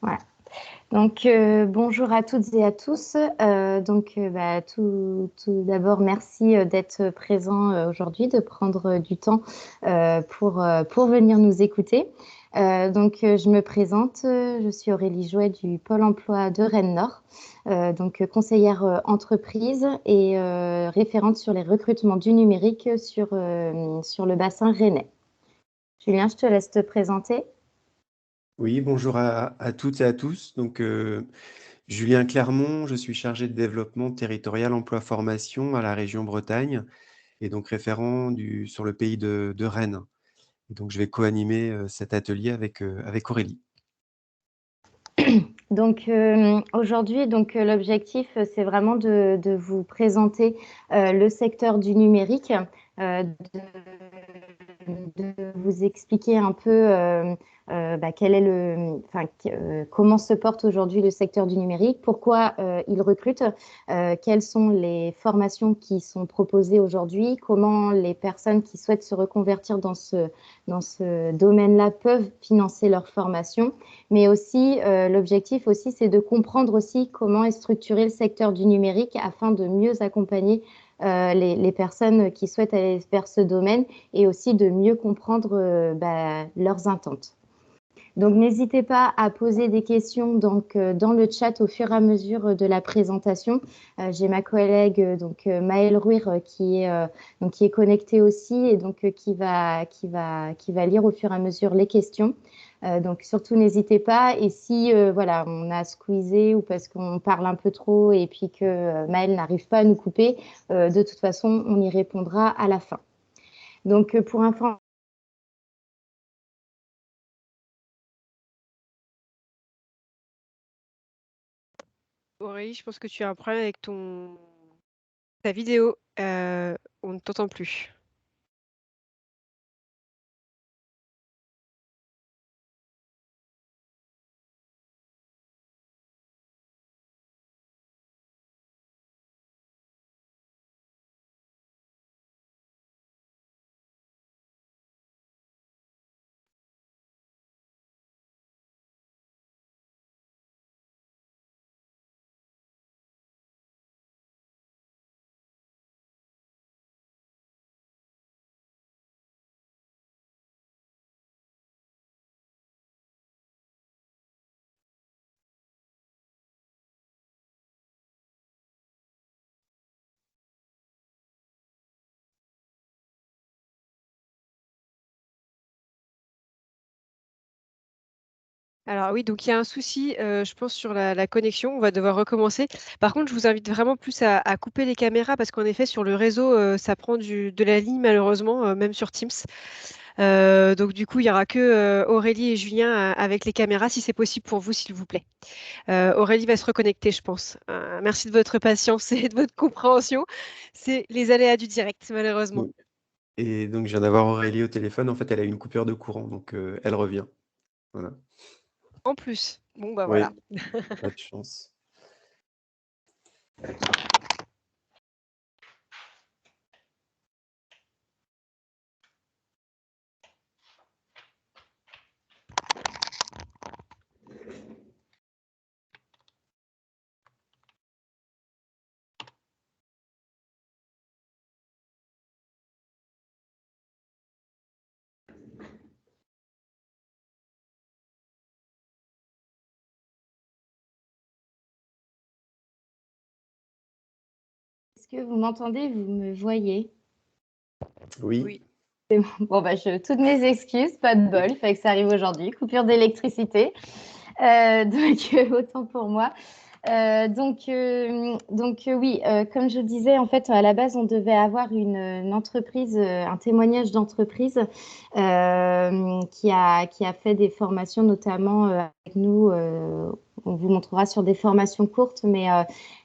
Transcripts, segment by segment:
Voilà. Donc, bonjour à toutes et à tous. Tout d'abord, merci d'être présent aujourd'hui, de prendre du temps pour venir nous écouter. Je me présente, je suis Aurélie Jouet du Pôle emploi de Rennes-Nord, conseillère entreprise et référente sur les recrutements du numérique sur le bassin rennais. Julien, je te laisse te présenter. Oui, bonjour à toutes et à tous. Julien Clermont, je suis chargé de développement territorial emploi-formation à la région Bretagne et donc référent sur le pays de Rennes. Et donc, je vais co-animer cet atelier avec Aurélie. Aujourd'hui, l'objectif, c'est vraiment de vous présenter le secteur du numérique, de vous expliquer un peu comment se porte aujourd'hui le secteur du numérique, pourquoi il recrute, quelles sont les formations qui sont proposées aujourd'hui, comment les personnes qui souhaitent se reconvertir dans ce domaine-là peuvent financer leur formation, mais aussi l'objectif aussi, c'est de comprendre aussi comment est structuré le secteur du numérique afin de mieux accompagner les personnes qui souhaitent aller vers ce domaine et aussi de mieux comprendre leurs attentes. Donc, n'hésitez pas à poser des questions dans le chat au fur et à mesure de la présentation. J'ai ma collègue Maëlle Rouir qui est connectée aussi et qui va lire au fur et à mesure les questions. Donc, surtout, n'hésitez pas. Et si on a squeezé ou parce qu'on parle un peu trop et puis que Maëlle n'arrive pas à nous couper, de toute façon, on y répondra à la fin. Donc, pour information, Aurélie, je pense que tu as un problème avec ta vidéo. On ne t'entend plus. Alors oui, donc il y a un souci, je pense, sur la connexion. On va devoir recommencer. Par contre, je vous invite vraiment plus à couper les caméras parce qu'en effet, sur le réseau, ça prend de la ligne malheureusement, même sur Teams. Donc du coup, il n'y aura que Aurélie et Julien avec les caméras, si c'est possible pour vous, s'il vous plaît. Aurélie va se reconnecter, je pense. Merci de votre patience et de votre compréhension. C'est les aléas du direct, malheureusement. Et donc, je viens d'avoir Aurélie au téléphone. En fait, elle a eu une coupure de courant, donc elle revient. Voilà. En plus, bon bah voilà. Oui, pas de chance. est-ce que vous m'entendez, vous me voyez? Oui. Oui. Bon, toutes mes excuses, pas de bol, il fallait que ça arrive aujourd'hui. Coupure d'électricité. Autant pour moi. Oui, comme je disais, en fait, à la base, on devait avoir une entreprise, un témoignage d'entreprise qui a fait des formations, notamment avec nous. On vous montrera sur des formations courtes, mais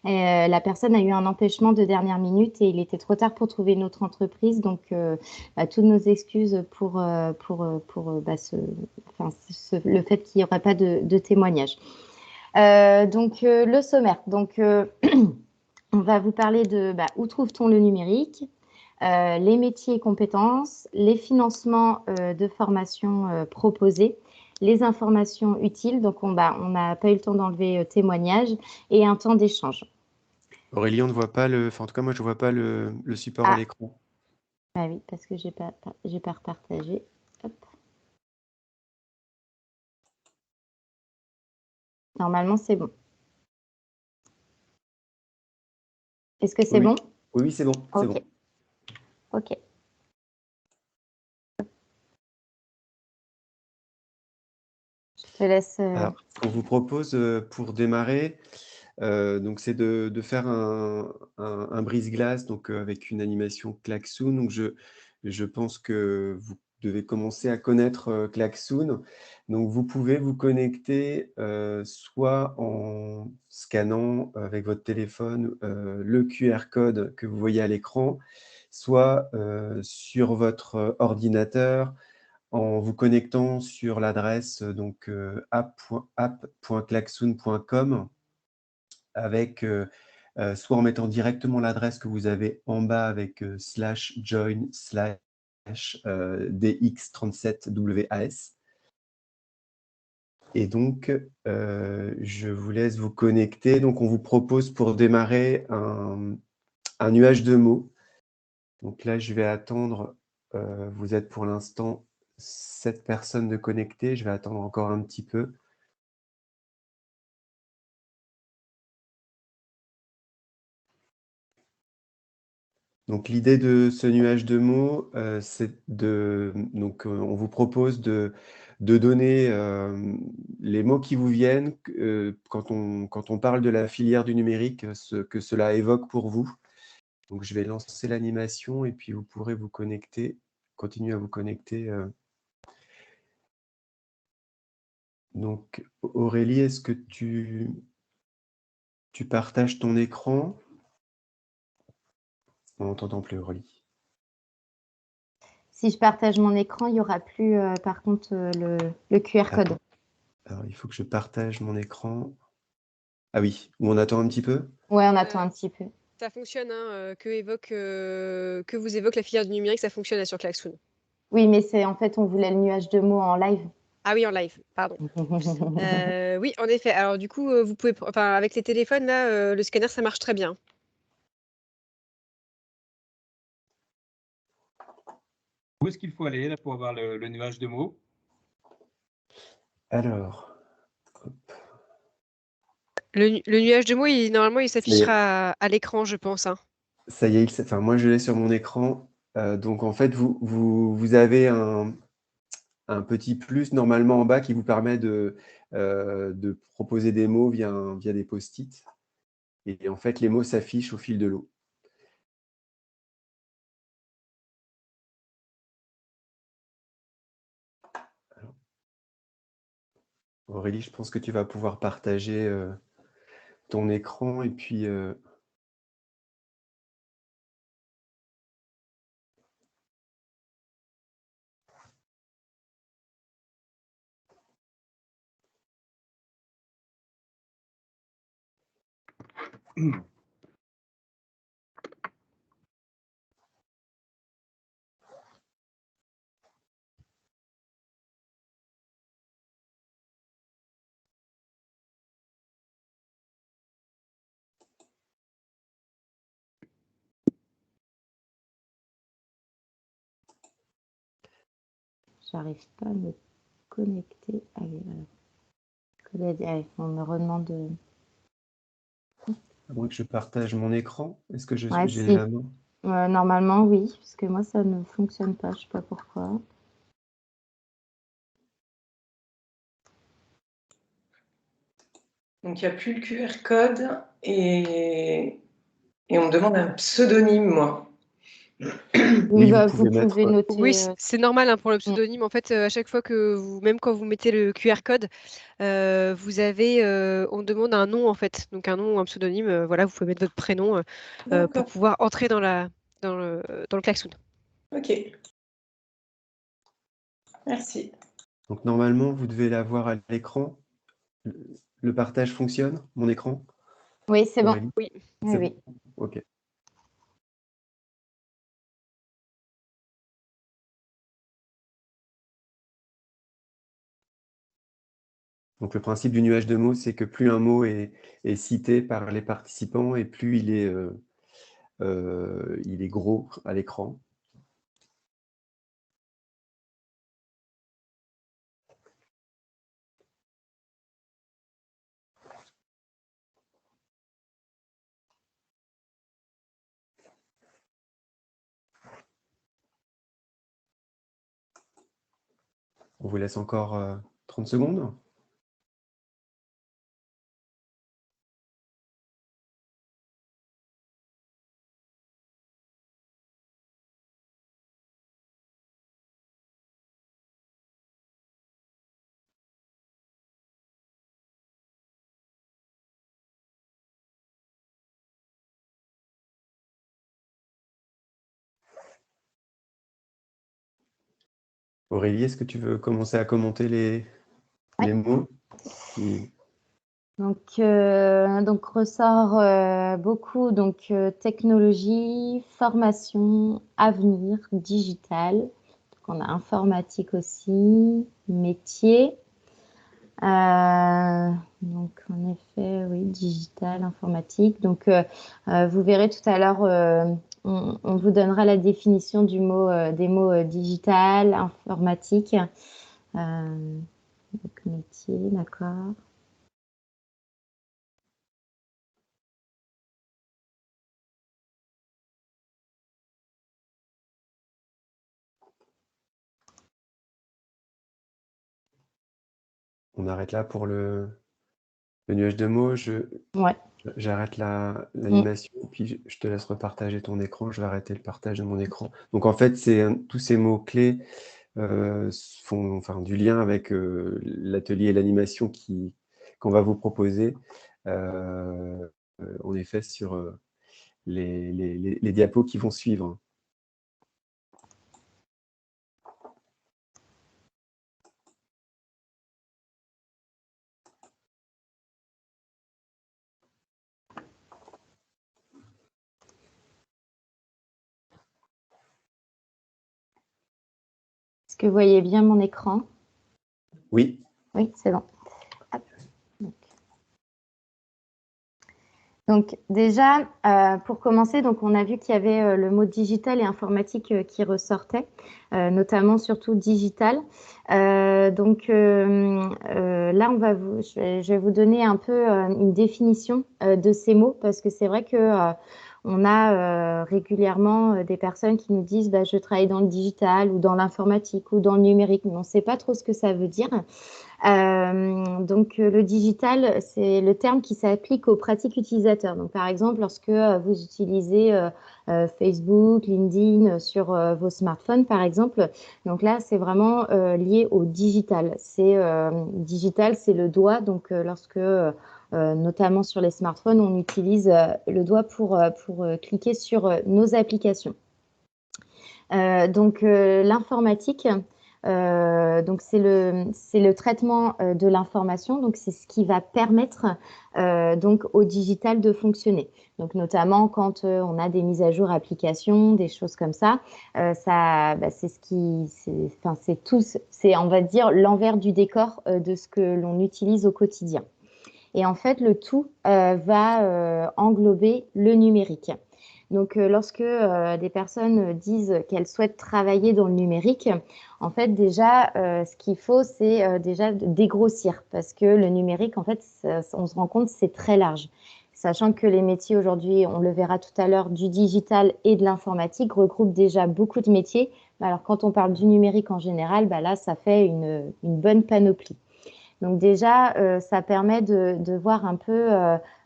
la personne a eu un empêchement de dernière minute et il était trop tard pour trouver une autre entreprise. Toutes nos excuses le fait qu'il n'y aurait pas de témoignage. Le sommaire. On va vous parler de où trouve-t-on le numérique, les métiers et compétences, les financements de formation proposés les informations utiles. Donc, on n'a pas eu le temps d'enlever témoignage et un temps d'échange. Aurélie, on ne voit pas enfin, en tout cas, moi, je ne vois pas le support à l'écran. Ah oui, parce que j'ai pas repartagé. Hop. Normalement, c'est bon. Est-ce que c'est bon? Oui, c'est bon. C'est bon. OK. Je te laisse. Alors, ce qu'on vous propose pour démarrer, donc c'est de faire un brise-glace donc avec une animation Klaxoon. Donc je pense que vous devez commencer à connaître Klaxoon. Donc vous pouvez vous connecter soit en scannant avec votre téléphone le QR code que vous voyez à l'écran, soit sur votre ordinateur en vous connectant sur l'adresse donc app.klaxoon.com avec soit en mettant directement l'adresse que vous avez en bas avec /join/ dx37was. Et donc, je vous laisse vous connecter. Donc, on vous propose pour démarrer un nuage de mots. Donc là, je vais attendre. Vous êtes pour l'instant 7 personnes de connectées. Je vais attendre encore un petit peu. Donc l'idée de ce nuage de mots, c'est donc on vous propose de donner les mots qui vous viennent quand on parle de la filière du numérique, ce que cela évoque pour vous. Donc je vais lancer l'animation et puis vous pourrez vous connecter, continuer à vous connecter. Donc Aurélie, est-ce que tu partages ton écran? On n'entend plus Aurélie. Si je partage mon écran, il n'y aura plus, par contre, le QR code. Alors, il faut que je partage mon écran. Ah oui, ou on attend un petit peu? Ouais, on attend un petit peu. Ça fonctionne, hein, que vous évoque la filière du numérique, ça fonctionne là, sur Klaxoon. Oui, mais c'est en fait, on voulait le nuage de mots en live. Ah oui, en live, pardon. Oui, en effet. Alors du coup, vous pouvez, enfin, avec les téléphones, là, le scanner, ça marche très bien. Où est-ce qu'il faut aller là, pour avoir le nuage de mots? Alors, hop. Le nuage de mots, normalement, il s'affichera à l'écran, je pense, hein. Ça y est, enfin, moi je l'ai sur mon écran. Donc en fait, vous avez un petit plus normalement en bas qui vous permet de proposer des mots via des post-it. Et en fait, les mots s'affichent au fil de l'eau. Aurélie, je pense que tu vas pouvoir partager ton écran et puis J'arrive pas à me connecter. On me redemande de... à moins que je partage mon écran. Est-ce que j'ai si. la main? Normalement, oui, parce que moi, ça ne fonctionne pas. Je ne sais pas pourquoi. Donc, il n'y a plus le QR code et on me demande un pseudonyme, moi. Oui, vous vous pouvez pouvez noter. Oui, c'est normal, hein, pour le pseudonyme. En fait, à chaque fois que même quand vous mettez le QR code, vous avez, on demande un nom en fait, donc un nom ou un pseudonyme. Voilà, vous pouvez mettre votre prénom pour pouvoir entrer dans le klaxon. Ok. Merci. Donc normalement, vous devez l'avoir à l'écran. Le partage fonctionne, mon écran? Oui, c'est bon. Aurélie? Oui. C'est Oui. bon. Ok. Donc, le principe du nuage de mots, c'est que plus un mot est cité par les participants et plus il est gros à l'écran. On vous laisse encore 30 secondes. Aurélie, est-ce que tu veux commencer à commenter les mots qui... Donc ressort beaucoup technologie, formation, avenir, digital. Donc, on a informatique aussi, métier. Donc en effet, oui, digital, informatique. Donc vous verrez tout à l'heure, on vous donnera la définition des mots digital, informatique. Donc métier, d'accord. On arrête là pour le nuage de mots. Ouais. J'arrête l'animation, puis je te laisse repartager ton écran. Je vais arrêter le partage de mon écran. Donc en fait, tous ces mots-clés font du lien avec l'atelier et l'animation qu'on va vous proposer, en effet, sur les diapos qui vont suivre. Est-ce que vous voyez bien mon écran? Oui. Oui, c'est bon. Hop. Donc déjà, pour commencer, donc on a vu qu'il y avait le mot digital et informatique qui ressortait, notamment surtout digital. Là, je vais vous donner un peu une définition de ces mots, parce que c'est vrai que on a régulièrement des personnes qui nous disent je travaille dans le digital ou dans l'informatique ou dans le numérique, mais on ne sait pas trop ce que ça veut dire. Le digital, c'est le terme qui s'applique aux pratiques utilisateurs. Donc, par exemple, lorsque vous utilisez Facebook, LinkedIn sur vos smartphones, par exemple, donc là, c'est vraiment lié au digital. Digital, c'est le doigt. Donc, lorsque notamment sur les smartphones, on utilise le doigt pour cliquer sur nos applications. L'informatique, donc c'est le traitement de l'information, donc c'est ce qui va permettre donc au digital de fonctionner. Donc notamment quand on a des mises à jour applications, des choses comme ça, c'est on va dire l'envers du décor de ce que l'on utilise au quotidien. Et en fait, le tout va englober le numérique. Donc, lorsque des personnes disent qu'elles souhaitent travailler dans le numérique, en fait, déjà, ce qu'il faut, c'est déjà dégrossir, parce que le numérique, en fait, on se rend compte, c'est très large. Sachant que les métiers aujourd'hui, on le verra tout à l'heure, du digital et de l'informatique regroupent déjà beaucoup de métiers. Alors, quand on parle du numérique en général, là, ça fait une bonne panoplie. Donc déjà, ça permet de voir un peu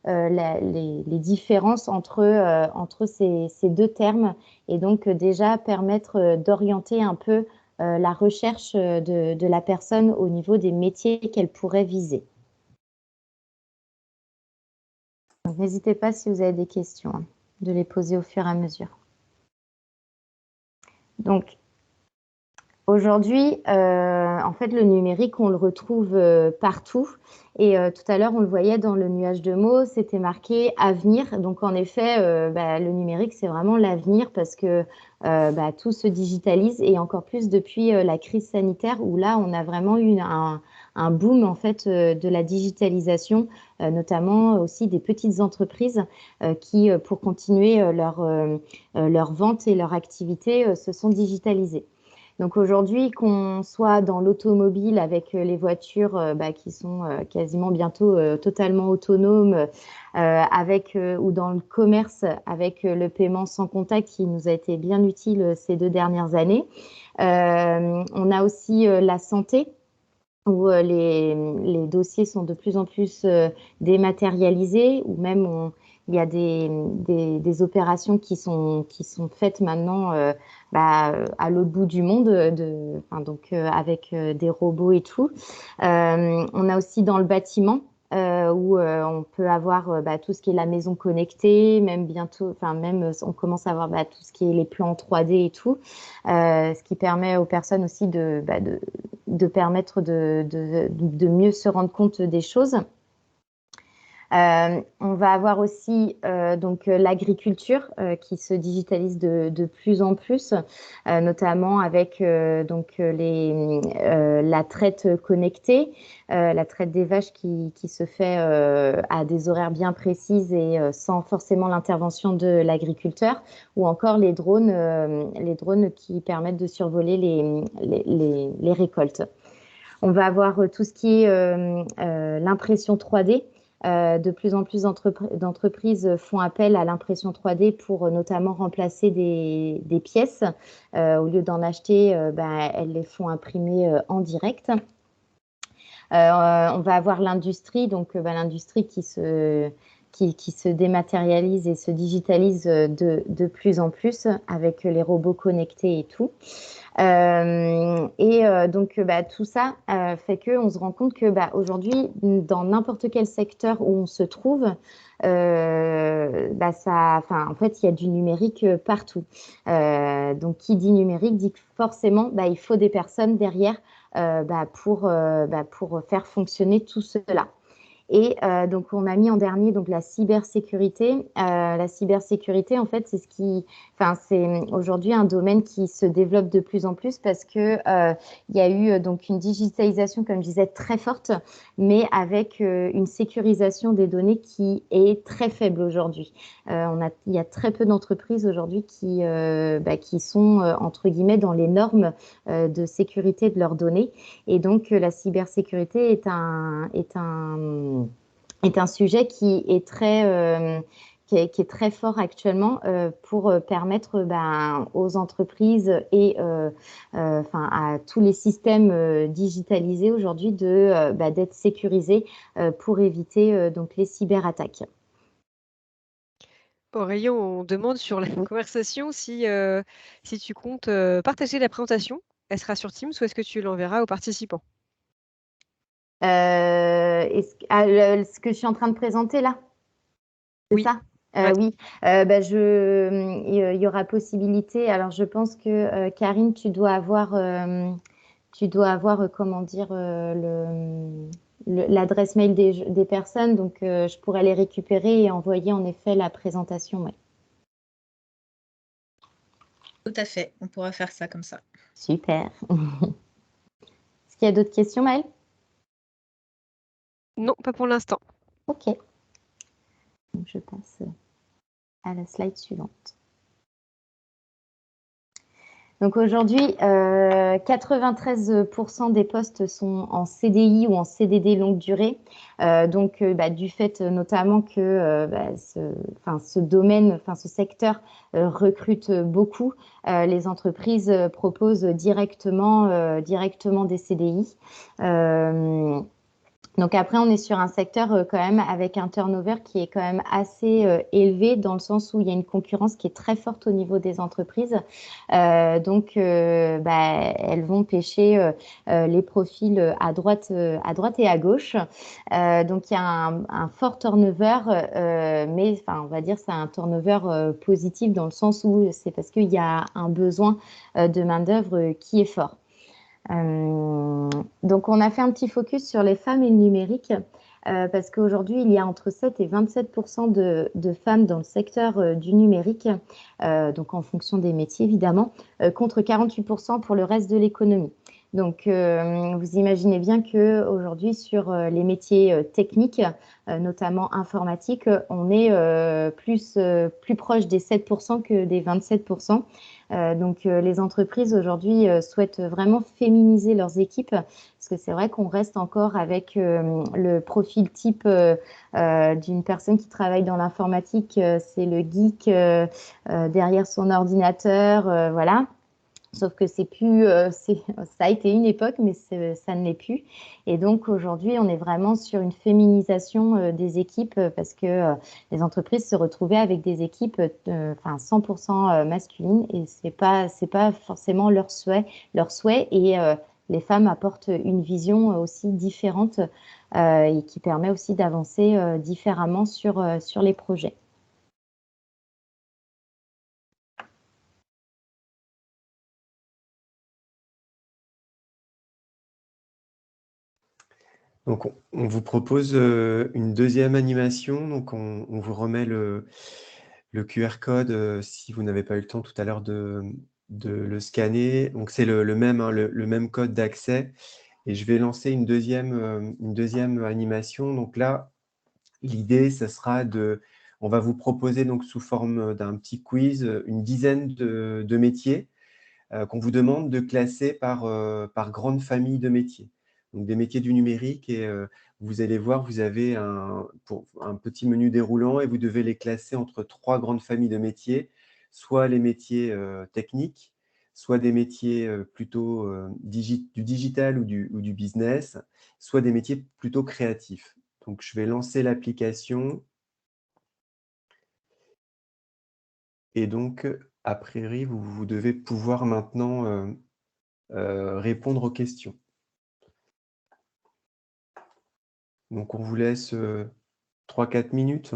les différences entre ces deux termes, et donc déjà permettre d'orienter un peu la recherche de la personne au niveau des métiers qu'elle pourrait viser. Donc n'hésitez pas, si vous avez des questions, de les poser au fur et à mesure. Donc, aujourd'hui, en fait, le numérique, on le retrouve partout. Et tout à l'heure, on le voyait dans le nuage de mots, c'était marqué avenir. Donc, en effet, le numérique, c'est vraiment l'avenir, parce que tout se digitalise, et encore plus depuis la crise sanitaire, où là, on a vraiment eu un boom en fait de la digitalisation, notamment aussi des petites entreprises qui, pour continuer leur vente et leur activité, se sont digitalisées. Donc aujourd'hui, qu'on soit dans l'automobile avec les voitures qui sont quasiment bientôt totalement autonomes, ou dans le commerce avec le paiement sans contact qui nous a été bien utile ces 2 dernières années. On a aussi la santé où les dossiers sont de plus en plus dématérialisés, ou même il y a des opérations qui sont faites maintenant à l'autre bout du monde, avec des robots et tout. On a aussi dans le bâtiment où on peut avoir tout ce qui est la maison connectée, même bientôt, on commence à avoir tout ce qui est les plans 3D et tout, ce qui permet aux personnes aussi de permettre de mieux se rendre compte des choses. On va avoir aussi l'agriculture qui se digitalise de plus en plus, notamment avec la traite connectée, la traite des vaches qui se fait à des horaires bien précises et sans forcément l'intervention de l'agriculteur, ou encore les drones qui permettent de survoler les récoltes. On va avoir tout ce qui est l'impression 3D. De plus en plus d'entreprises font appel à l'impression 3D pour notamment remplacer des pièces. Au lieu d'en acheter, elles les font imprimer en direct. On va avoir l'industrie, l'industrie qui se dématérialise et se digitalise de plus en plus avec les robots connectés et tout. Tout ça fait qu'on se rend compte que aujourd'hui, dans n'importe quel secteur où on se trouve, en fait, il y a du numérique partout. Donc, qui dit numérique dit que forcément, il faut des personnes derrière pour faire fonctionner tout cela. Et donc, on a mis en dernier la cybersécurité. La cybersécurité, en fait, c'est aujourd'hui un domaine qui se développe de plus en plus parce que il y a eu une digitalisation, comme je disais, très forte, mais avec une sécurisation des données qui est très faible aujourd'hui. Il y a très peu d'entreprises aujourd'hui qui sont entre guillemets dans les normes de sécurité de leurs données. Et donc, la cybersécurité est un sujet qui est très fort actuellement pour permettre aux entreprises et à tous les systèmes digitalisés aujourd'hui d'être sécurisés pour éviter les cyberattaques. Aurélie, on demande sur la conversation si tu comptes partager la présentation. Elle sera sur Teams ou est-ce que tu l'enverras aux participants? Ce que je suis en train de présenter là, c'est ça? Oui, il y aura possibilité. Alors, je pense que Karine, tu dois avoir comment dire, l'adresse mail des personnes, donc je pourrais les récupérer et envoyer en effet la présentation. Ouais. Tout à fait, on pourra faire ça comme ça. Super. Est-ce qu'il y a d'autres questions, Maëlle? Non, pas pour l'instant. Ok. Donc, je passe à la slide suivante. Donc aujourd'hui, 93% des postes sont en CDI ou en CDD longue durée. Du fait notamment que ce domaine, ce secteur recrute beaucoup, les entreprises proposent directement des CDI. Donc après, on est sur un secteur quand même avec un turnover qui est quand même assez élevé dans le sens où il y a une concurrence qui est très forte au niveau des entreprises. Elles vont pêcher les profils à droite et à gauche. Donc il y a un fort turnover, mais on va dire c'est un turnover positif dans le sens où c'est parce qu'il y a un besoin de main-d'œuvre qui est fort. Donc, on a fait un petit focus sur les femmes et le numérique parce qu'aujourd'hui, il y a entre 7 et 27% de femmes dans le secteur du numérique, donc en fonction des métiers évidemment, contre 48% pour le reste de l'économie. Donc, vous imaginez bien qu'aujourd'hui, sur les métiers techniques, notamment informatique, on est plus proche des 7% que des 27%. Donc, les entreprises aujourd'hui souhaitent vraiment féminiser leurs équipes, parce que c'est vrai qu'on reste encore avec le profil type d'une personne qui travaille dans l'informatique, c'est le geek derrière son ordinateur, voilà. Sauf que c'est plus, ça a été une époque, mais ça ne l'est plus. Et donc aujourd'hui, on est vraiment sur une féminisation des équipes parce que les entreprises se retrouvaient avec des équipes 100% masculines et c'est pas forcément leur souhait, et les femmes apportent une vision aussi différente et qui permet aussi d'avancer différemment sur les projets. Donc, on vous propose une deuxième animation. Donc, on vous remet le QR code si vous n'avez pas eu le temps tout à l'heure de le scanner. Donc, c'est le même, hein, le même code d'accès. Et je vais lancer une deuxième animation. Donc là, l'idée, ce sera on va vous proposer donc sous forme d'un petit quiz une dizaine de métiers qu'on vous demande de classer par grande famille de métiers. Donc des métiers du numérique et vous allez voir, vous avez un petit menu déroulant et vous devez les classer entre 3 grandes familles de métiers, soit les métiers techniques, soit des métiers plutôt du digital ou du business, soit des métiers plutôt créatifs. Donc je vais lancer l'application et donc a priori, vous devez pouvoir maintenant répondre aux questions. Donc, on vous laisse 3-4 minutes.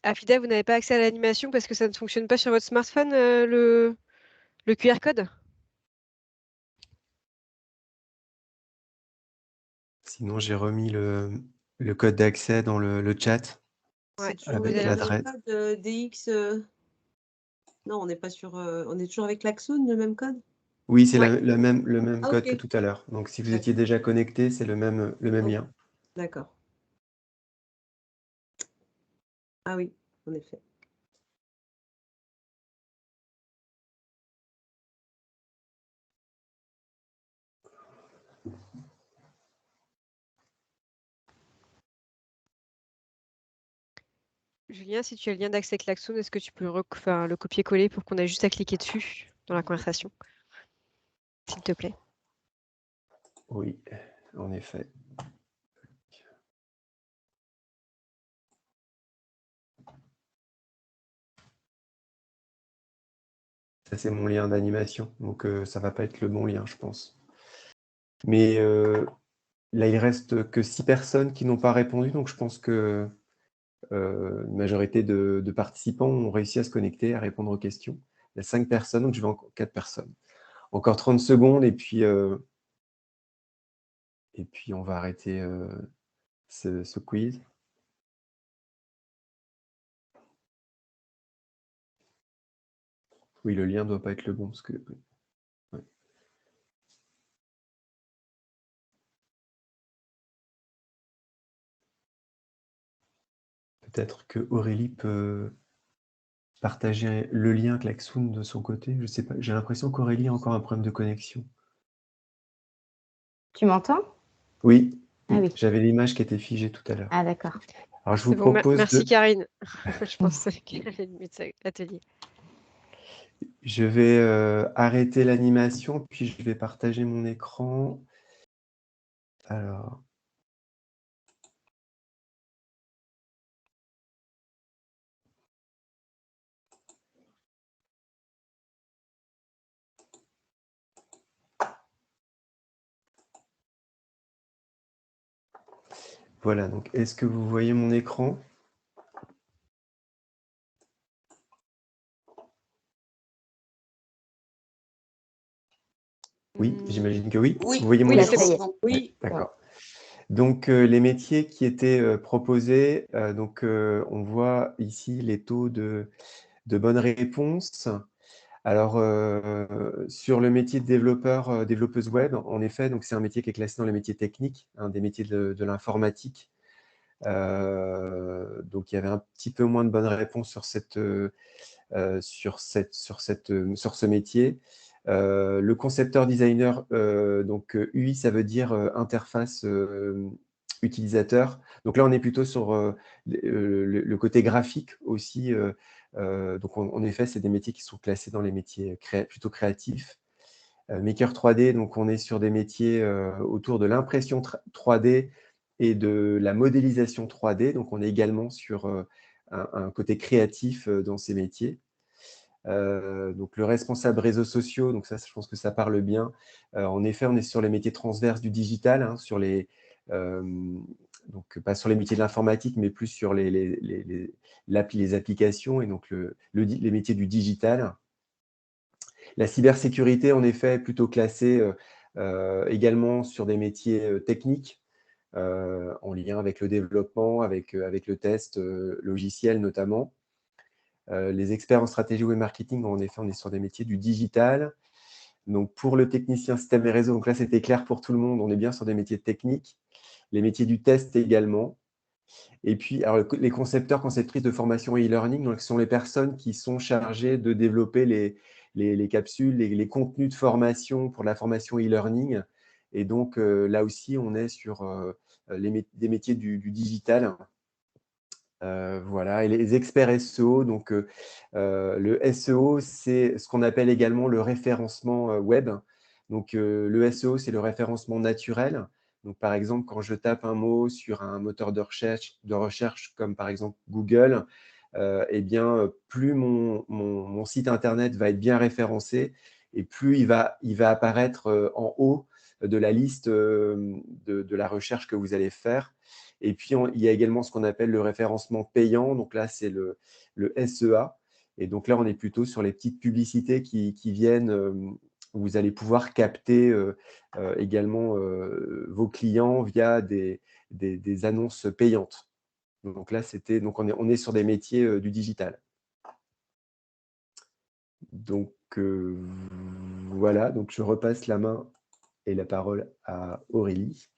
Afida, vous n'avez pas accès à l'animation parce que ça ne fonctionne pas sur votre smartphone, le QR code? Sinon, j'ai remis le code d'accès dans le chat Ouais, C'est toujours avec vous allez- le même l'adresse. code DX. Non, on n'est pas sur. On est toujours avec l'Axon, le même code? Oui, c'est Ouais. le même Ah, code que ok. tout à l'heure. Donc, si vous D'accord. étiez déjà connecté, c'est le même Ok. lien. D'accord. Ah oui, en effet. Julien, si tu as le lien d'accès Klaxon, est-ce que tu peux le copier-coller pour qu'on ait juste à cliquer dessus dans la conversation, s'il te plaît? Oui, en effet. Ça, c'est mon lien d'animation. Donc, ça ne va pas être le bon lien, je pense. Mais là, il reste que 6 personnes qui n'ont pas répondu. Donc, je pense que une majorité de participants ont réussi à se connecter, à répondre aux questions. Il y a 5 personnes, donc je vais encore 4 personnes. Encore 30 secondes et puis on va arrêter ce quiz. Oui, le lien ne doit pas être le bon. Parce que, ouais. Peut-être que Aurélie peut partager le lien avec Klaxoon de son côté. Je sais pas, j'ai l'impression qu'Aurélie a encore un problème de connexion. Tu m'entends? Oui, Ah oui. j'avais l'image qui était figée tout à l'heure. Ah d'accord. Alors, je vous C'est bon, propose merci de... Karine. Je pensais qu'elle allait mettre l'atelier. Je vais arrêter l'animation, puis je vais partager mon écran. Alors... Voilà, donc est-ce que vous voyez mon écran? Oui, j'imagine que oui. Oui, Vous voyez mon oui, là, écran? ça y est. Oui. D'accord. Donc, les métiers qui étaient proposés, on voit ici les taux de bonnes réponses. Alors, sur le métier de développeur, développeuse web, en effet, donc c'est un métier qui est classé dans les métiers techniques, des métiers de l'informatique. Donc, il y avait un petit peu moins de bonnes réponses sur sur ce métier. Le concepteur designer, UI, ça veut dire interface utilisateur. Donc là, on est plutôt sur le côté graphique aussi. Donc, en effet, c'est des métiers qui sont classés dans les métiers plutôt créatifs. Maker 3D, donc on est sur des métiers autour de l'impression 3D et de la modélisation 3D. Donc, on est également sur un côté créatif dans ces métiers. Donc, le responsable réseaux sociaux, donc ça, je pense que ça parle bien. En effet, on est sur les métiers transverses du digital, hein, sur les, donc pas sur les métiers de l'informatique, mais plus sur les applications et donc les métiers du digital. La cybersécurité, en effet, est plutôt classée également sur des métiers techniques, en lien avec le développement, avec le test logiciel notamment. Les experts en stratégie web marketing, en effet, on est sur des métiers du digital. Donc, pour le technicien système et réseau, donc là, c'était clair pour tout le monde, on est bien sur des métiers techniques. Les métiers du test également. Et puis, alors, les concepteurs, conceptrices de formation et e-learning, donc, ce sont les personnes qui sont chargées de développer les capsules, les contenus de formation pour la formation e-learning. Et donc, là aussi, on est sur des métiers du digital. Voilà, et les experts SEO, donc le SEO, c'est ce qu'on appelle également le référencement web. Donc le SEO, c'est le référencement naturel. Donc par exemple, quand je tape un mot sur un moteur de recherche comme par exemple Google, eh bien, plus mon site internet va être bien référencé et plus il va apparaître en haut de la liste de la recherche que vous allez faire. Et puis, il y a également ce qu'on appelle le référencement payant. Donc là, c'est le SEA. Et donc là, on est plutôt sur les petites publicités qui viennent, où vous allez pouvoir capter également vos clients via des annonces payantes. Donc là, on est sur des métiers du digital. Donc voilà, donc je repasse la main et la parole à Aurélie.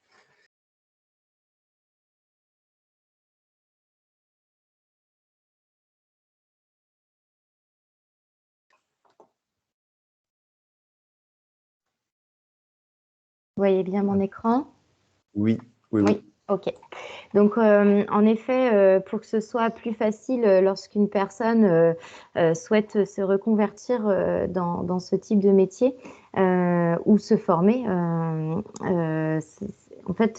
Vous voyez bien mon écran? Oui. Ok. Donc, en effet, pour que ce soit plus facile lorsqu'une personne souhaite se reconvertir dans ce type de métier ou se former, en fait,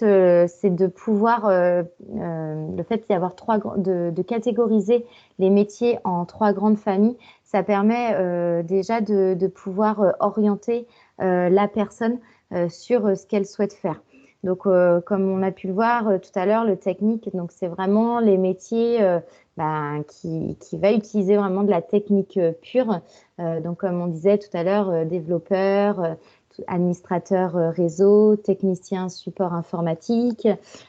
c'est de pouvoir, le fait d'y avoir de catégoriser les métiers en 3 grandes familles, ça permet déjà de pouvoir orienter la personne sur ce qu'elle souhaite faire. Donc, comme on a pu le voir tout à l'heure, le technique, donc c'est vraiment les métiers qui va utiliser vraiment de la technique pure. Donc, comme on disait tout à l'heure, développeur, administrateur réseau, technicien support informatique,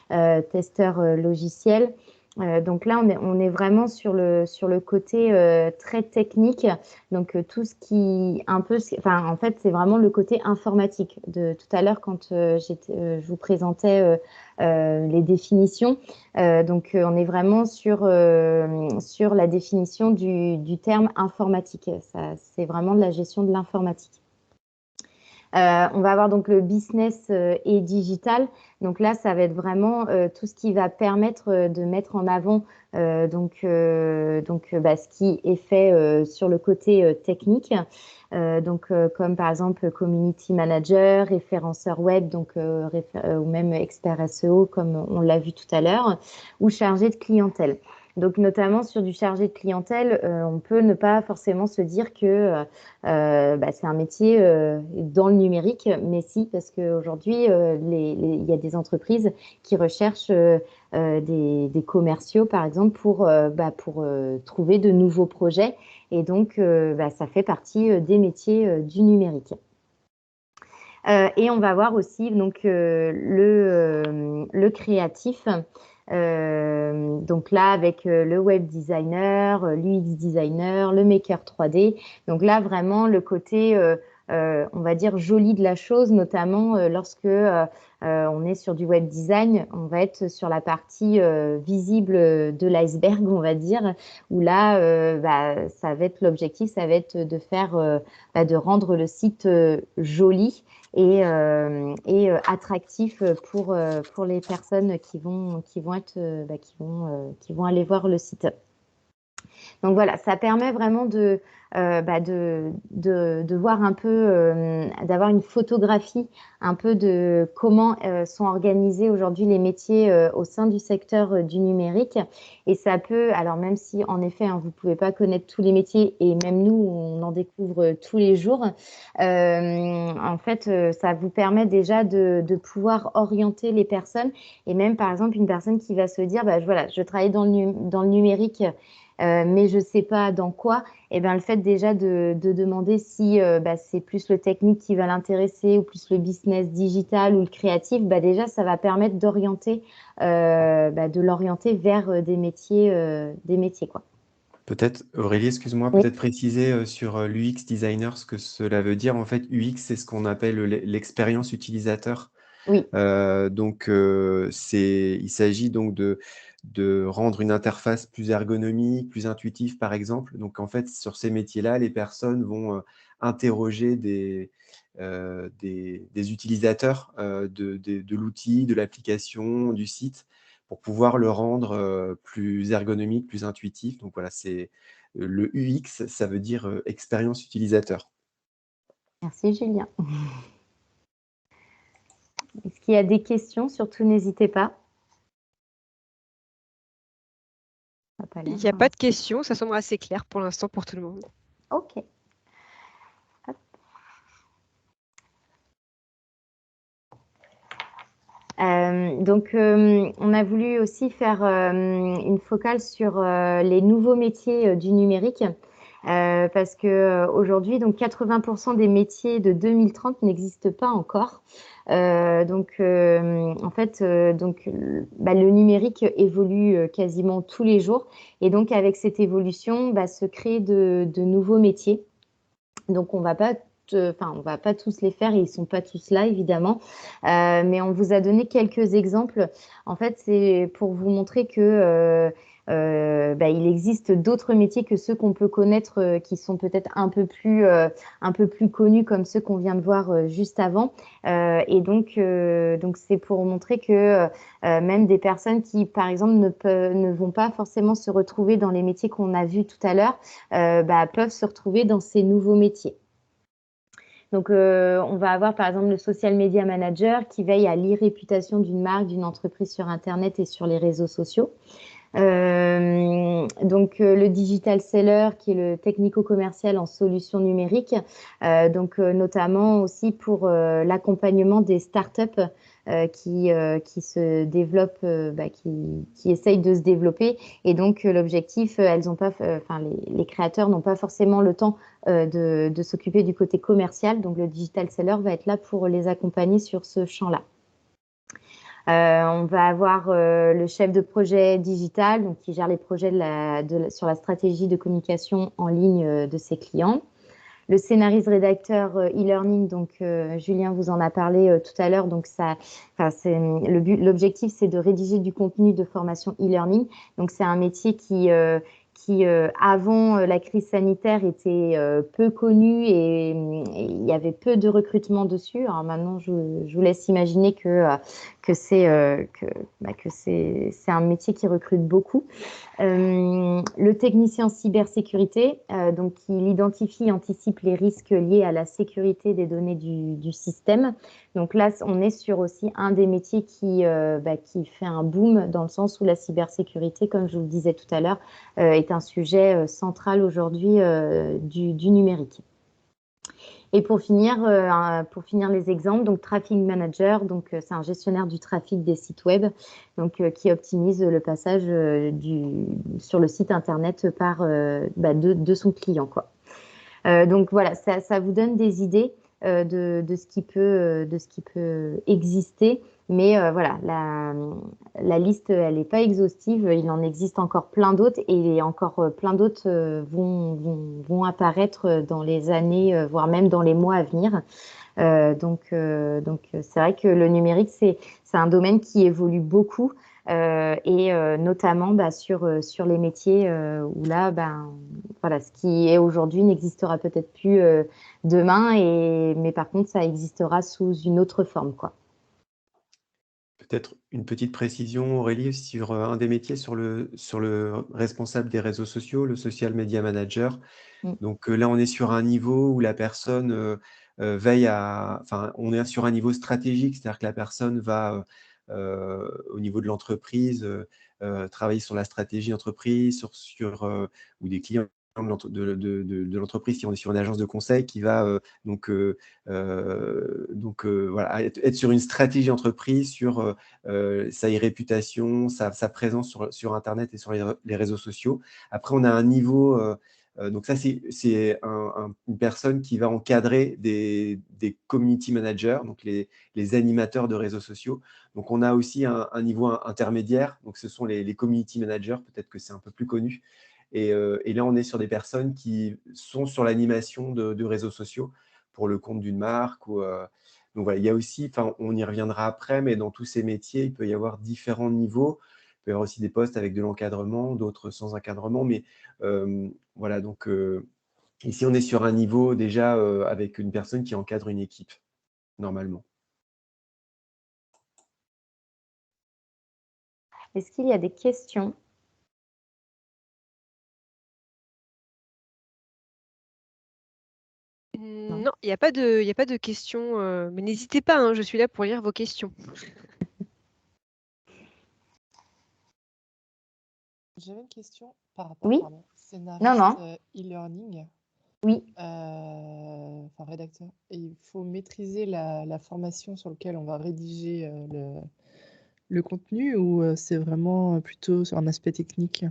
testeur logiciel. Donc là, on est vraiment sur le côté très technique. Donc tout ce qui un peu, enfin en fait, c'est vraiment le côté informatique. De tout à l'heure, quand je vous présentais les définitions. Donc on est vraiment sur la définition du terme informatique. C'est vraiment de la gestion de l'informatique. On va avoir donc le business et digital. Donc là, ça va être vraiment tout ce qui va permettre de mettre en avant ce qui est fait sur le côté technique. Comme par exemple community manager, référenceur web, ou même expert SEO comme on l'a vu tout à l'heure, ou chargé de clientèle. Donc notamment sur du chargé de clientèle, on peut ne pas forcément se dire que c'est un métier dans le numérique, mais si, parce qu'aujourd'hui, il y a des entreprises qui recherchent des commerciaux, par exemple, pour trouver de nouveaux projets. Et donc, ça fait partie des métiers du numérique. Et on va voir aussi donc, le créatif. Donc là, avec le web designer, l'UX designer, le maker 3D. Donc là, vraiment, le côté, on va dire, joli de la chose, notamment lorsque on est sur du web design, on va être sur la partie visible de l'iceberg, on va dire, où là, ça va être l'objectif, ça va être de faire, de rendre le site joli et attractif pour les personnes qui vont aller voir le site. Donc voilà, ça permet vraiment de voir un peu, d'avoir une photographie un peu de comment sont organisés aujourd'hui les métiers au sein du secteur du numérique. Et ça peut, alors même si en effet, vous pouvez pas connaître tous les métiers et même nous, on en découvre tous les jours, en fait, ça vous permet déjà de pouvoir orienter les personnes. Et même par exemple, une personne qui va se dire, voilà, je travaille dans le numérique, mais je sais pas dans quoi, et le fait déjà de demander si c'est plus le technique qui va l'intéresser ou plus le business digital ou le créatif, déjà ça va permettre d'orienter, de l'orienter vers des métiers quoi. Peut-être, Aurélie, excuse-moi, Oui. peut-être préciser sur l'UX designer ce que cela veut dire. En fait, UX, c'est ce qu'on appelle l'expérience utilisateur. Oui. Il s'agit donc de rendre une interface plus ergonomique, plus intuitive, par exemple. Donc, en fait, sur ces métiers-là, les personnes vont interroger des utilisateurs de l'outil, de l'application, du site, pour pouvoir le rendre plus ergonomique, plus intuitif. Donc, voilà, c'est le UX, ça veut dire expérience utilisateur. Merci, Julien. Est-ce qu'il y a des questions? Surtout, n'hésitez pas. Il n'y a pas de questions, ça semble assez clair pour l'instant pour tout le monde. Ok. Hop. On a voulu aussi faire une focale sur les nouveaux métiers du numérique. Parce que aujourd'hui, donc 80% des métiers de 2030 n'existent pas encore. En fait, le numérique évolue quasiment tous les jours, et donc avec cette évolution, se créent de nouveaux métiers. Donc on va pas tous les faire, et ils sont pas tous là évidemment, mais on vous a donné quelques exemples. En fait, c'est pour vous montrer que il existe d'autres métiers que ceux qu'on peut connaître, qui sont peut-être un peu plus connus, comme ceux qu'on vient de voir juste avant. Et donc c'est pour montrer que même des personnes qui, par exemple, ne vont pas forcément se retrouver dans les métiers qu'on a vus tout à l'heure, peuvent se retrouver dans ces nouveaux métiers. Donc, on va avoir par exemple le social media manager qui veille à l'e-réputation d'une marque, d'une entreprise sur Internet et sur les réseaux sociaux. Le digital seller qui est le technico-commercial en solutions numériques, notamment aussi pour l'accompagnement des startups qui se développent, qui essayent de se développer. Et donc l'objectif, les créateurs n'ont pas forcément le temps de s'occuper du côté commercial. Donc le digital seller va être là pour les accompagner sur ce champ-là. On va avoir le chef de projet digital, donc qui gère les projets sur la stratégie de communication en ligne de ses clients. Le scénariste rédacteur e-learning, donc Julien vous en a parlé tout à l'heure. Donc l'objectif, c'est de rédiger du contenu de formation e-learning. Donc c'est un métier qui avant la crise sanitaire était peu connu et il y avait peu de recrutement dessus. Alors maintenant, je vous laisse imaginer que c'est un métier qui recrute beaucoup. Le technicien cybersécurité, donc il identifie et anticipe les risques liés à la sécurité des données du système. Donc là, on est sur aussi un des métiers qui fait un boom dans le sens où la cybersécurité, comme je vous le disais tout à l'heure, est un sujet central aujourd'hui du numérique. Et pour finir les exemples, donc Traffic Manager, donc c'est un gestionnaire du trafic des sites web, donc qui optimise le passage sur le site internet de son client, quoi. Donc voilà, ça vous donne des idées de ce qui peut exister. Mais voilà, la liste, elle n'est pas exhaustive. Il en existe encore plein d'autres et encore plein d'autres vont apparaître dans les années, voire même dans les mois à venir. Donc c'est vrai que le numérique, c'est un domaine qui évolue beaucoup. Et notamment sur les métiers où là, voilà, ce qui est aujourd'hui n'existera peut-être plus demain, mais par contre, ça existera sous une autre forme, quoi. Peut-être une petite précision, Aurélie, sur un des métiers, sur le responsable des réseaux sociaux, le social media manager. Donc là, on est sur un niveau où la personne veille enfin, on est sur un niveau stratégique, c'est-à-dire que la personne va, au niveau de l'entreprise, travailler sur la stratégie entreprise, ou des clients de l'entreprise qui est sur une agence de conseil qui va voilà, être sur une stratégie entreprise, sur sa réputation, sa présence sur Internet et sur les réseaux sociaux. Après, on a un niveau, donc ça, c'est une personne qui va encadrer des community managers, donc les animateurs de réseaux sociaux. Donc, on a aussi un niveau intermédiaire, donc ce sont les community managers, peut-être que c'est un peu plus connu. Et là, on est sur des personnes qui sont sur l'animation de réseaux sociaux pour le compte d'une marque. Donc voilà, il y a aussi, on y reviendra après, mais dans tous ces métiers, il peut y avoir différents niveaux. Il peut y avoir aussi des postes avec de l'encadrement, d'autres sans encadrement. Mais voilà, donc ici, on est sur un niveau déjà avec une personne qui encadre une équipe, normalement. Est-ce qu'il y a des questions? Non, il n'y a pas de questions, mais n'hésitez pas, hein, je suis là pour lire vos questions. J'avais une question par rapport, Oui. pardon, scénariste Non. e-learning, Oui. enfin rédacteur. Et il faut maîtriser la formation sur laquelle on va rédiger le contenu, ou c'est vraiment plutôt sur un aspect technique?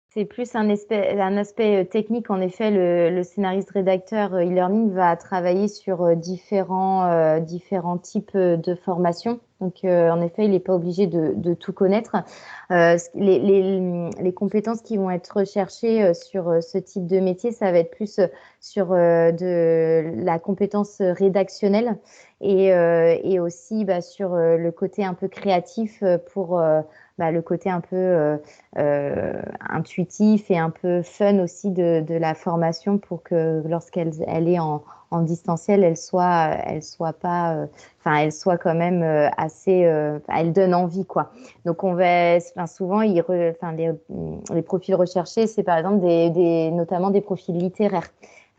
C'est plus un aspect technique. En effet, le scénariste rédacteur e-learning va travailler sur différents types de formations. Donc, en effet, il n'est pas obligé de tout connaître. Les compétences qui vont être recherchées sur ce type de métier, ça va être plus sur de la compétence rédactionnelle et aussi sur le côté un peu créatif pour le côté un peu intuitif et un peu fun aussi de la formation pour que lorsqu'elle est en distanciel, elle soit pas, elle soit quand même assez, elle donne envie, quoi. Donc souvent les profils recherchés, c'est par exemple notamment des profils littéraires.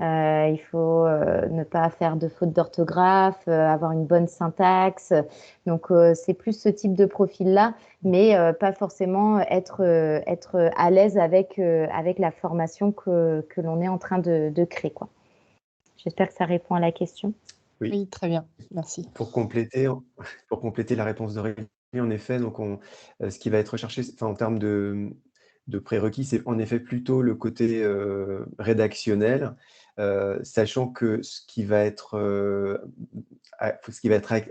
Il faut ne pas faire de fautes d'orthographe, avoir une bonne syntaxe. Donc, c'est plus ce type de profil-là, mais pas forcément être à l'aise avec la formation que l'on est en train de créer, quoi. J'espère que ça répond à la question. Oui, très bien, merci. Pour compléter la réponse d'Aurélie, en effet, donc ce qui va être recherché en termes de prérequis, c'est en effet plutôt le côté rédactionnel, sachant que ce qui va être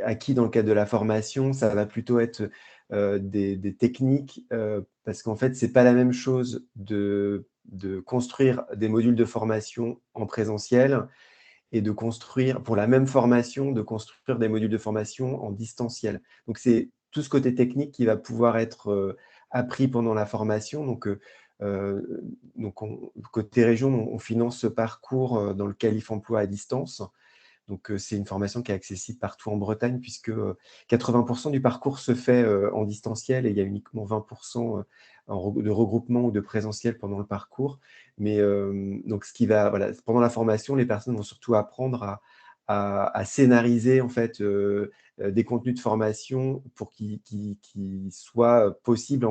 acquis dans le cadre de la formation, ça va plutôt être des techniques, parce qu'en fait, c'est pas la même chose de construire des modules de formation en présentiel et de construire, pour la même formation, de construire des modules de formation en distanciel. Donc, c'est tout ce côté technique qui va pouvoir être appris pendant la formation. Donc, côté région, on finance ce parcours dans le Qualif Emploi à distance. Donc, c'est une formation qui est accessible partout en Bretagne, puisque 80% du parcours se fait en distanciel et il y a uniquement 20% de regroupement ou de présentiel pendant le parcours. Mais donc, voilà, pendant la formation, les personnes vont surtout apprendre à scénariser en fait des contenus de formation pour qu'ils soient possibles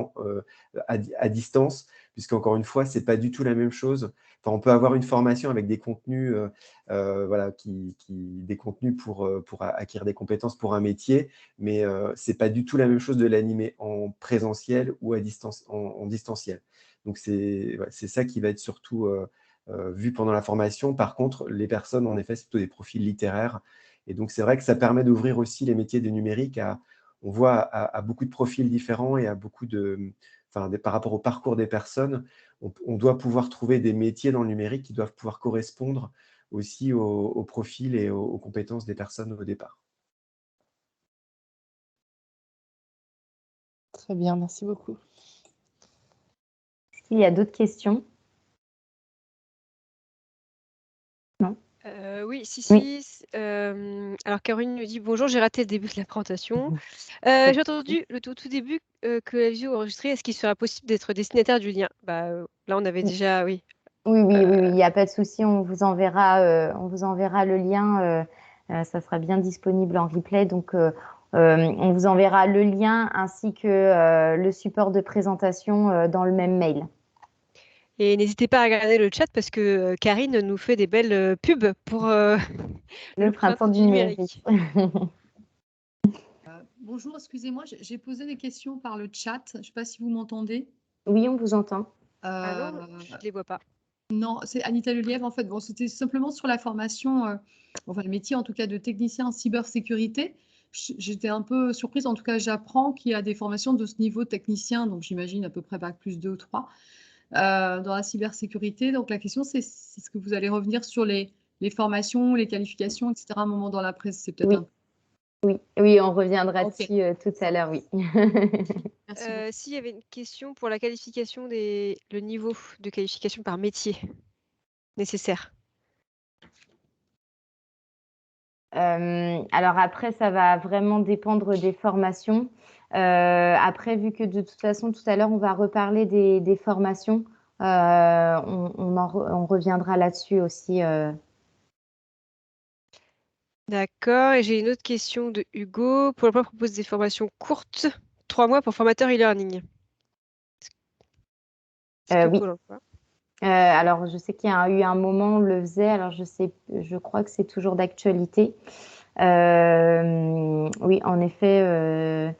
à distance, puisqu'encore une fois, c'est pas du tout la même chose. Enfin, on peut avoir une formation avec des contenus, voilà, des contenus pour acquérir des compétences pour un métier, mais c'est pas du tout la même chose de l'animer en présentiel ou à distance, en distanciel. Donc, c'est ça qui va être surtout vu pendant la formation. Par contre, les personnes, en effet, c'est plutôt des profils littéraires. Et donc, c'est vrai que ça permet d'ouvrir aussi les métiers du numérique on voit à beaucoup de profils différents et à beaucoup par rapport au parcours des personnes, on doit pouvoir trouver des métiers dans le numérique qui doivent pouvoir correspondre aussi au profil et aux compétences des personnes au départ. Très bien, merci beaucoup. Il y a d'autres questions? Non? Oui, si. Oui. Alors, Caroline nous dit bonjour, j'ai raté le début de la présentation. J'ai entendu le tout début que la vidéo enregistrée, est-ce qu'il sera possible d'être destinataire du lien? Là, on avait déjà, oui. Oui, il n'y a pas de souci, on vous enverra le lien, ça sera bien disponible en replay. Donc, on vous enverra le lien ainsi que le support de présentation dans le même mail. Et n'hésitez pas à regarder le chat parce que Karine nous fait des belles pubs pour le printemps du numérique. Bonjour, excusez-moi, j'ai posé des questions par le chat. Je ne sais pas si vous m'entendez. Oui, on vous entend. Ah non, je ne les vois pas. Non, c'est Anita Lelièvre. En fait, bon, c'était simplement sur la formation, enfin le métier en tout cas de technicien en cybersécurité. J'étais un peu surprise, en tout cas j'apprends qu'il y a des formations de ce niveau de technicien, donc j'imagine à peu près bac plus 2 ou 3, dans la cybersécurité. Donc la question c'est est-ce que vous allez revenir sur les formations, les qualifications, etc. à un moment dans la presse, c'est peut-être Oui, on reviendra dessus tout à l'heure, oui. S'il y avait une question pour la qualification le niveau de qualification par métier nécessaire. Alors après, ça va vraiment dépendre des formations. Après, vu que de toute façon, tout à l'heure, on va reparler des formations, on reviendra là-dessus aussi. D'accord. Et j'ai une autre question de Hugo. Pour l'emploi, propose des formations courtes, 3 mois pour formateur e-learning. Oui. Alors, je sais qu'il y a eu un moment, on le faisait. Alors, je crois que c'est toujours d'actualité. Oui, en effet.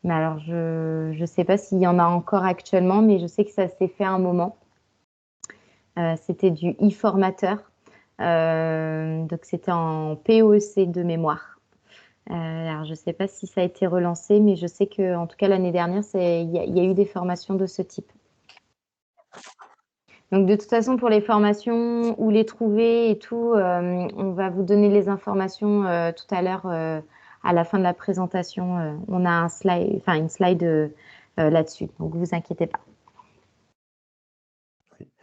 Mais alors, je ne sais pas s'il y en a encore actuellement, mais je sais que ça s'est fait un moment. C'était du e-formateur. Donc, c'était en POEC de mémoire. Alors, je ne sais pas si ça a été relancé, mais je sais qu'en tout cas, l'année dernière, il y a eu des formations de ce type. Donc, de toute façon, pour les formations, où les trouver et tout, on va vous donner les informations tout à l'heure à la fin de la présentation. On a une slide là-dessus, donc vous inquiétez pas.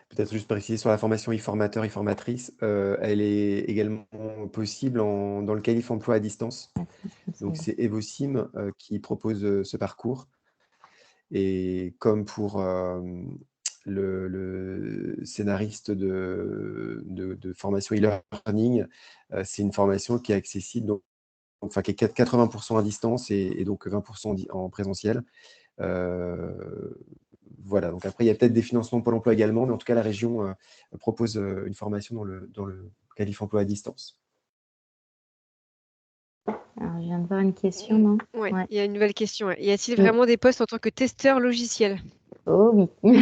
Peut-être juste préciser sur la formation e-formateur, e-formatrice, elle est également possible dans le Qualif Emploi à distance. Donc, c'est Evosim qui propose ce parcours. Et comme pour le scénariste de formation e-learning, c'est une formation qui est accessible, qui est 80% à distance et donc 20% en présentiel. Voilà, donc après, il y a peut-être des financements Pôle emploi également, mais en tout cas, la région propose une formation dans le Qualif Emploi à distance. Alors, je viens de voir une question, non? Oui, il y a une nouvelle question. Y a-t-il vraiment des postes en tant que testeur logiciel? Oh oui.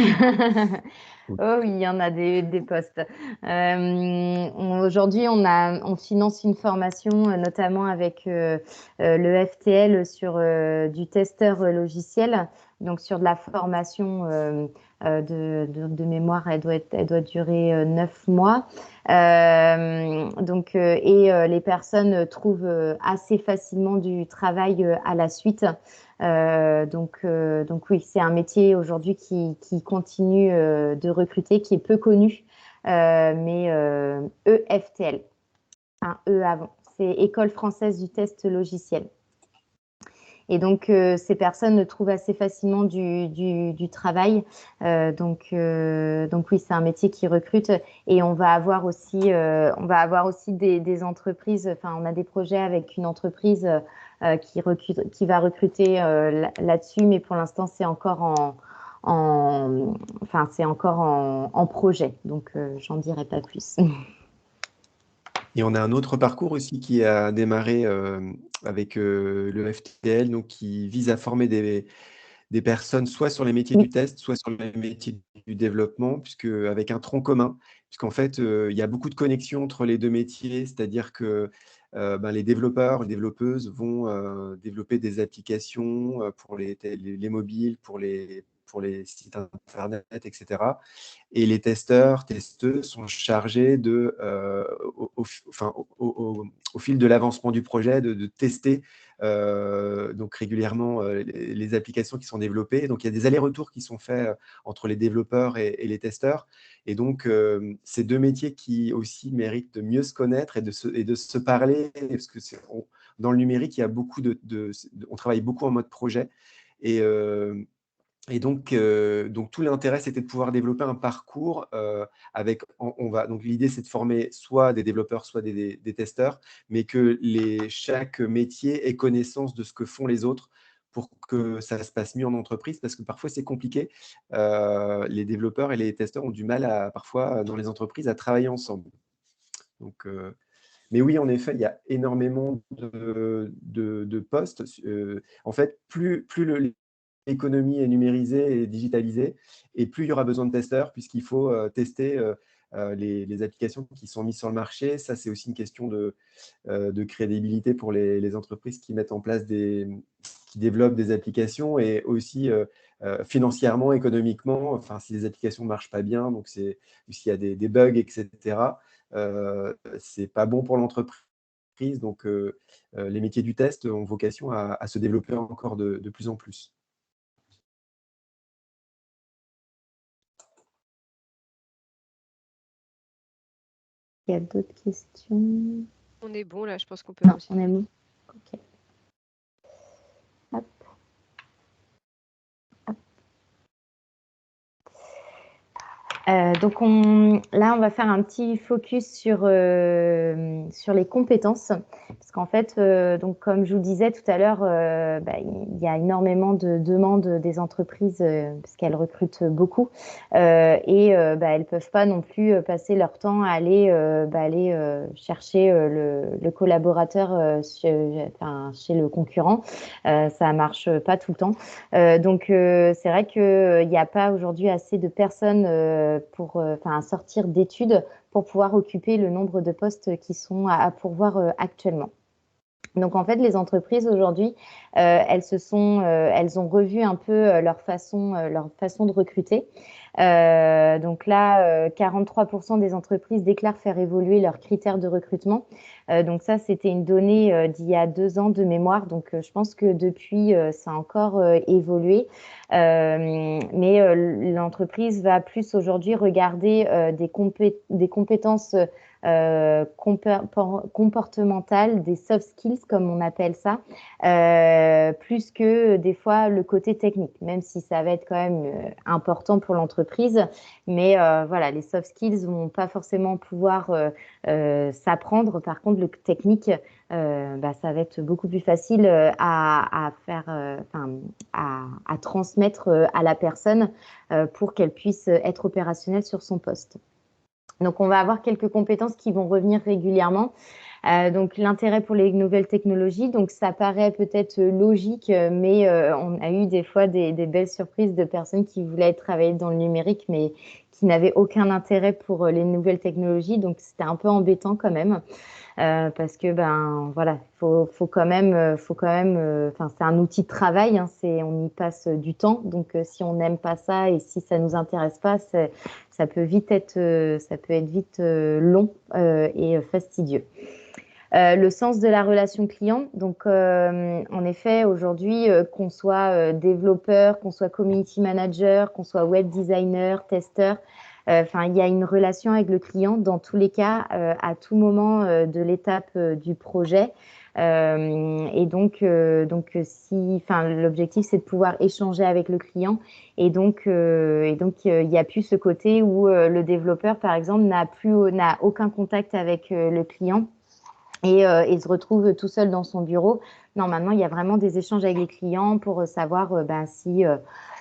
Oh oui, il y en a des postes. Aujourd'hui, on finance une formation, notamment avec le FTL sur du testeur logiciel. Donc, sur de la formation de mémoire, elle doit durer 9 mois. Les personnes trouvent assez facilement du travail à la suite. Donc oui, c'est un métier aujourd'hui qui continue de recruter, qui est peu connu, mais EFTL, un E avant, c'est École française du test logiciel. Et donc, ces personnes trouvent assez facilement du travail. Donc oui, c'est un métier qui recrute. Et on va avoir aussi des entreprises. Enfin, on a des projets avec une entreprise qui va recruter là-dessus, mais pour l'instant, c'est encore en projet. Donc, j'en dirai pas plus. Et on a un autre parcours aussi qui a démarré avec le FTL, donc qui vise à former des personnes soit sur les métiers du test, soit sur les métiers du développement, avec un tronc commun, puisqu'en fait, il y a beaucoup de connexions entre les deux métiers, c'est-à-dire que les développeurs, les développeuses vont développer des applications pour les mobiles, pour les sites internet, etc. Et les testeurs, testeuses sont chargés au fil de l'avancement du projet, de tester donc régulièrement les applications qui sont développées. Donc, il y a des allers-retours qui sont faits entre les développeurs et les testeurs. Et donc, ces deux métiers qui aussi méritent de mieux se connaître et de se parler, parce que dans le numérique, il y a on travaille beaucoup en mode projet. Et donc tout l'intérêt, c'était de pouvoir développer un parcours donc l'idée, c'est de former soit des développeurs, soit des testeurs, mais que chaque métier ait connaissance de ce que font les autres pour que ça se passe mieux en entreprise, parce que parfois, c'est compliqué. Les développeurs et les testeurs ont du mal, parfois, dans les entreprises, à travailler ensemble. Donc, mais oui, en effet, il y a énormément de postes. En fait, plus l'économie est numérisée et digitalisée, et plus il y aura besoin de testeurs, puisqu'il faut tester les applications qui sont mises sur le marché. Ça, c'est aussi une question de crédibilité pour les entreprises qui mettent en place qui développent des applications, et aussi financièrement, économiquement, enfin, si les applications ne marchent pas bien, donc s'il y a des bugs, etc., c'est pas bon pour l'entreprise. Donc, les métiers du test ont vocation à se développer encore de plus en plus. Il y a d'autres questions? On est bon là, je pense qu'on peut. Non, on est bon. Ok. Hop. Donc là, on va faire un petit focus sur les compétences, parce qu'en fait, donc comme je vous disais tout à l'heure, il y a énormément de demandes des entreprises parce qu'elles recrutent beaucoup, et elles peuvent pas non plus passer leur temps à aller chercher le collaborateur chez le concurrent. Ça marche pas tout le temps. Donc c'est vrai qu'il n'y a pas aujourd'hui assez de personnes pour sortir d'études pour pouvoir occuper le nombre de postes qui sont à pourvoir actuellement. Donc en fait, les entreprises aujourd'hui, elles ont revu un peu leur façon de recruter. Donc là, 43% des entreprises déclarent faire évoluer leurs critères de recrutement. Donc ça, c'était une donnée d'il y a 2 ans de mémoire. Donc je pense que depuis, ça a encore évolué. Mais l'entreprise va plus aujourd'hui regarder des compétences comportementales, des soft skills comme on appelle ça, plus que des fois le côté technique, même si ça va être quand même important pour l'entreprise. Mais voilà, les soft skills vont pas forcément pouvoir s'apprendre. Par contre, le technique, ça va être beaucoup plus facile à transmettre à la personne pour qu'elle puisse être opérationnelle sur son poste. Donc, on va avoir quelques compétences qui vont revenir régulièrement. Donc l'intérêt pour les nouvelles technologies, donc ça paraît peut-être logique, mais on a eu des fois des belles surprises de personnes qui voulaient travailler dans le numérique, mais qui n'avaient aucun intérêt pour les nouvelles technologies. Donc c'était un peu embêtant quand même. Parce que ben voilà, faut quand même, enfin c'est un outil de travail, hein, on y passe du temps, donc si on n'aime pas ça et si ça nous intéresse pas, ça peut être vite long et fastidieux. Le sens de la relation client, donc en effet aujourd'hui qu'on soit développeur, qu'on soit community manager, qu'on soit web designer, testeur, enfin il y a une relation avec le client dans tous les cas à tout moment de l'étape du projet. Et donc l'objectif c'est de pouvoir échanger avec le client et donc il y a plus ce côté où le développeur par exemple n'a aucun contact avec le client et se retrouve tout seul dans son bureau. Non, maintenant, il y a vraiment des échanges avec les clients pour savoir si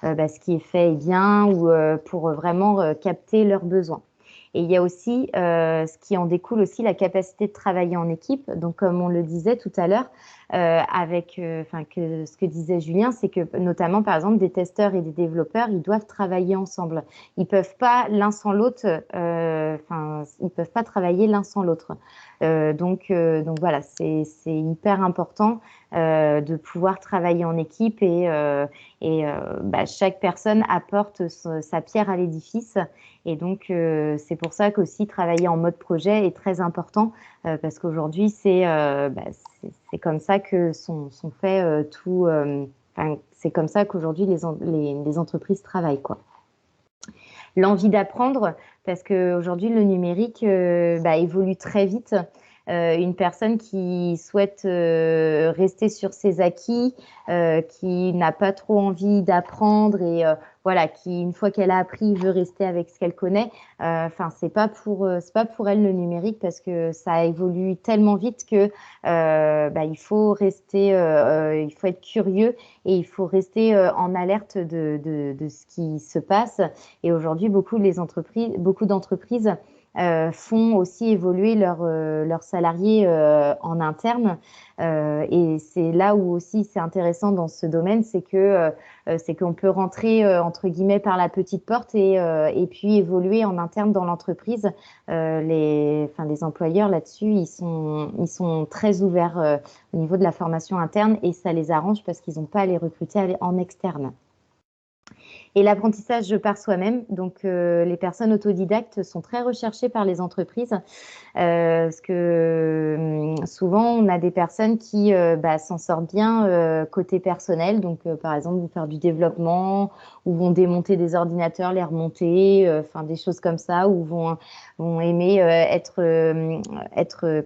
ce qui est fait est bien ou pour vraiment capter leurs besoins. Et il y a aussi ce qui en découle aussi la capacité de travailler en équipe. Donc, comme on le disait tout à l'heure, ce que disait Julien, c'est que notamment, par exemple, des testeurs et des développeurs, ils doivent travailler ensemble. Ils peuvent pas l'un sans l'autre, ils peuvent pas travailler l'un sans l'autre. Donc voilà, c'est hyper important de pouvoir travailler en équipe et chaque personne apporte sa pierre à l'édifice. Et donc c'est pour ça qu'aussi travailler en mode projet est très important parce qu'aujourd'hui c'est comme ça que sont faits c'est comme ça qu'aujourd'hui les entreprises travaillent, quoi. L'envie d'apprendre, parce qu'aujourd'hui, le numérique évolue très vite. Une personne qui souhaite rester sur ses acquis, qui n'a pas trop envie d'apprendre et voilà, qui une fois qu'elle a appris veut rester avec ce qu'elle connaît. C'est pas pour elle le numérique parce que ça évolue tellement vite que il faut rester, il faut être curieux et il faut rester en alerte de ce qui se passe. Et aujourd'hui, beaucoup d'entreprises font aussi évoluer leurs salariés en interne. Et c'est là où aussi c'est intéressant dans ce domaine, c'est qu'on peut rentrer entre guillemets par la petite porte et puis évoluer en interne dans l'entreprise. Les employeurs là-dessus, ils sont très ouverts au niveau de la formation interne et ça les arrange parce qu'ils n'ont pas à les recruter en externe. Et l'apprentissage par soi-même, donc les personnes autodidactes sont très recherchées par les entreprises parce que souvent on a des personnes qui s'en sortent bien côté personnel, donc par exemple vont faire du développement ou vont démonter des ordinateurs, les remonter, des choses comme ça, ou vont aimer être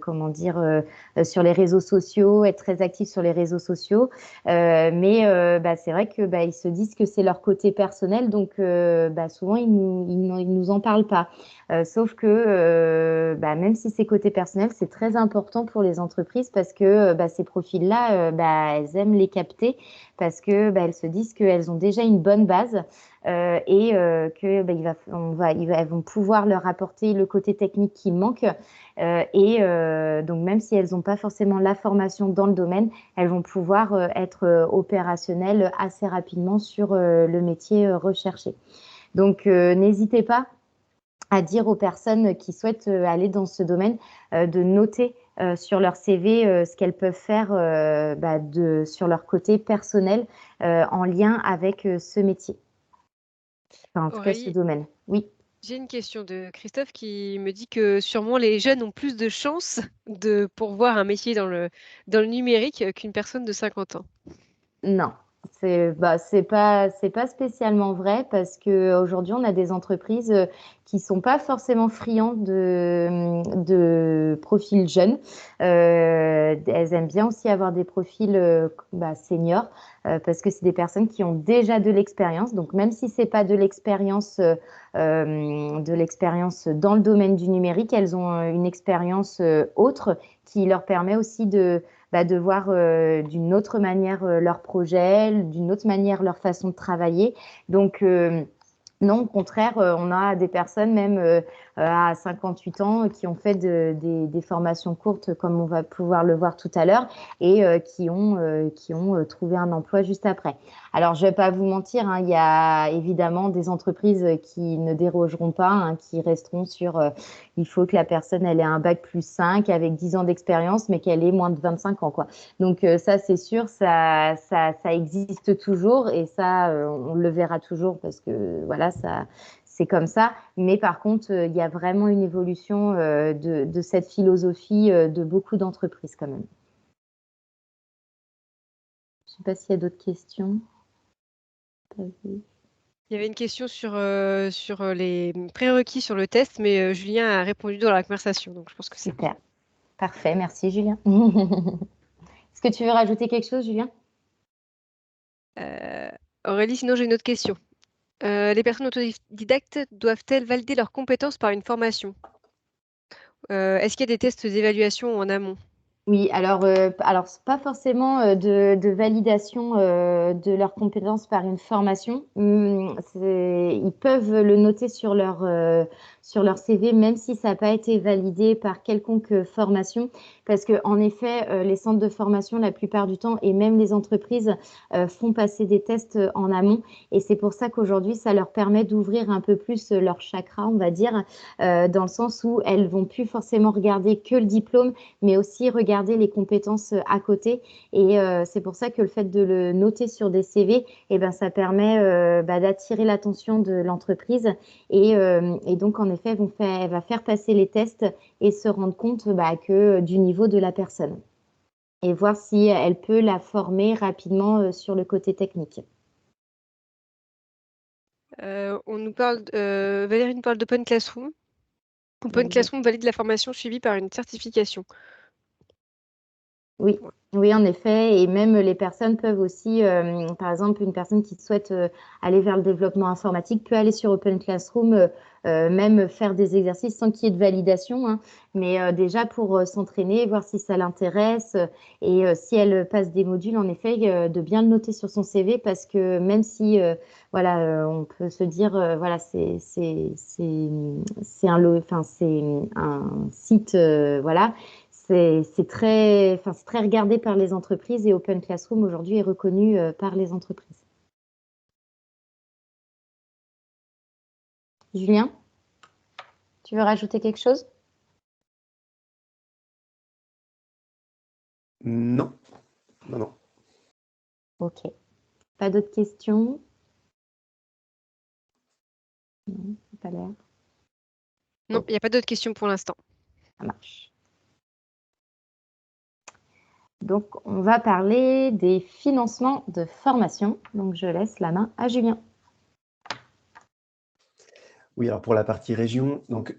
comment dire sur les réseaux sociaux, être très actifs sur les réseaux sociaux, mais c'est vrai que ils se disent que c'est leur côté personnel, donc souvent ils nous en parlent pas. Sauf que même si c'est côté personnel, c'est très important pour les entreprises parce que ces profils-là, elles aiment les capter parce que elles se disent qu'elles ont déjà une bonne base et que elles vont pouvoir leur apporter le côté technique qui manque. Donc même si elles n'ont pas forcément la formation dans le domaine, elles vont pouvoir être opérationnelles assez rapidement sur le métier recherché. Donc n'hésitez pas à dire aux personnes qui souhaitent aller dans ce domaine de noter sur leur CV ce qu'elles peuvent faire sur leur côté personnel en lien avec ce métier. Enfin, en tout cas, ce domaine. Oui. J'ai une question de Christophe qui me dit que sûrement les jeunes ont plus de chances de pourvoir un métier dans le numérique qu'une personne de 50 ans. Non. C'est pas spécialement vrai parce que aujourd'hui on a des entreprises qui sont pas forcément friandes de profils jeunes. Elles aiment bien aussi avoir des profils seniors parce que c'est des personnes qui ont déjà de l'expérience. Donc même si c'est pas de l'expérience dans le domaine du numérique, elles ont une expérience autre qui leur permet aussi de voir d'une autre manière leur projet, d'une autre manière leur façon de travailler. Donc, Non, au contraire, on a des personnes même à 58 ans qui ont fait des formations courtes, comme on va pouvoir le voir tout à l'heure, et qui ont trouvé un emploi juste après. Alors, je ne vais pas vous mentir, hein, il y a évidemment des entreprises qui ne dérogeront pas, hein, qui resteront sur il faut que la personne elle ait un bac plus 5 avec 10 ans d'expérience, mais qu'elle ait moins de 25 ans, quoi. Donc ça, c'est sûr, ça existe toujours et ça, on le verra toujours parce que voilà, c'est comme ça. Mais par contre, il y a vraiment une évolution de cette philosophie de beaucoup d'entreprises quand même. Je ne sais pas s'il y a d'autres questions. Pas vu. Il y avait une question sur les prérequis sur le test, mais Julien a répondu dans la conversation, donc je pense que c'est bon. Super. Parfait, merci Julien. Est-ce que tu veux rajouter quelque chose, Julien? Aurélie, sinon j'ai une autre question. Les personnes autodidactes doivent-elles valider leurs compétences par une formation? Est-ce qu'il y a des tests d'évaluation en amont? Oui, alors c'est pas forcément de validation de leurs compétences par une formation. Ils peuvent le noter sur leur CV, même si ça n'a pas été validé par quelconque formation, parce que en effet, les centres de formation, la plupart du temps, et même les entreprises, font passer des tests en amont, et c'est pour ça qu'aujourd'hui, ça leur permet d'ouvrir un peu plus leur chakra, on va dire, dans le sens où elles vont plus forcément regarder que le diplôme, mais aussi regarder les compétences à côté. Et c'est pour ça que le fait de le noter sur des CV, eh ben, ça permet d'attirer l'attention de l'entreprise. Et donc, en effet, elle va faire passer les tests et se rendre compte que du niveau de la personne. Et voir si elle peut la former rapidement sur le côté technique. On nous parle, Valérie nous parle d'Open Classroom. Open Classroom valide la formation suivie par une certification. Oui, oui, en effet. Et même les personnes peuvent aussi, par exemple, une personne qui souhaite aller vers le développement informatique peut aller sur Open Classroom, même faire des exercices sans qu'il y ait de validation, hein. Mais déjà pour s'entraîner, voir si ça l'intéresse et si elle passe des modules, en effet, de bien le noter sur son CV parce que même si, voilà, on peut se dire, voilà, c'est un site, voilà. C'est très regardé par les entreprises et Open Classroom aujourd'hui est reconnu par les entreprises. Julien, tu veux rajouter quelque chose? Non, non, non. Ok. Pas d'autres questions? Non, pas l'air. Non, il n'y a pas d'autres questions pour l'instant. Ça marche. Donc, on va parler des financements de formation. Donc, je laisse la main à Julien. Oui, alors pour la partie région, donc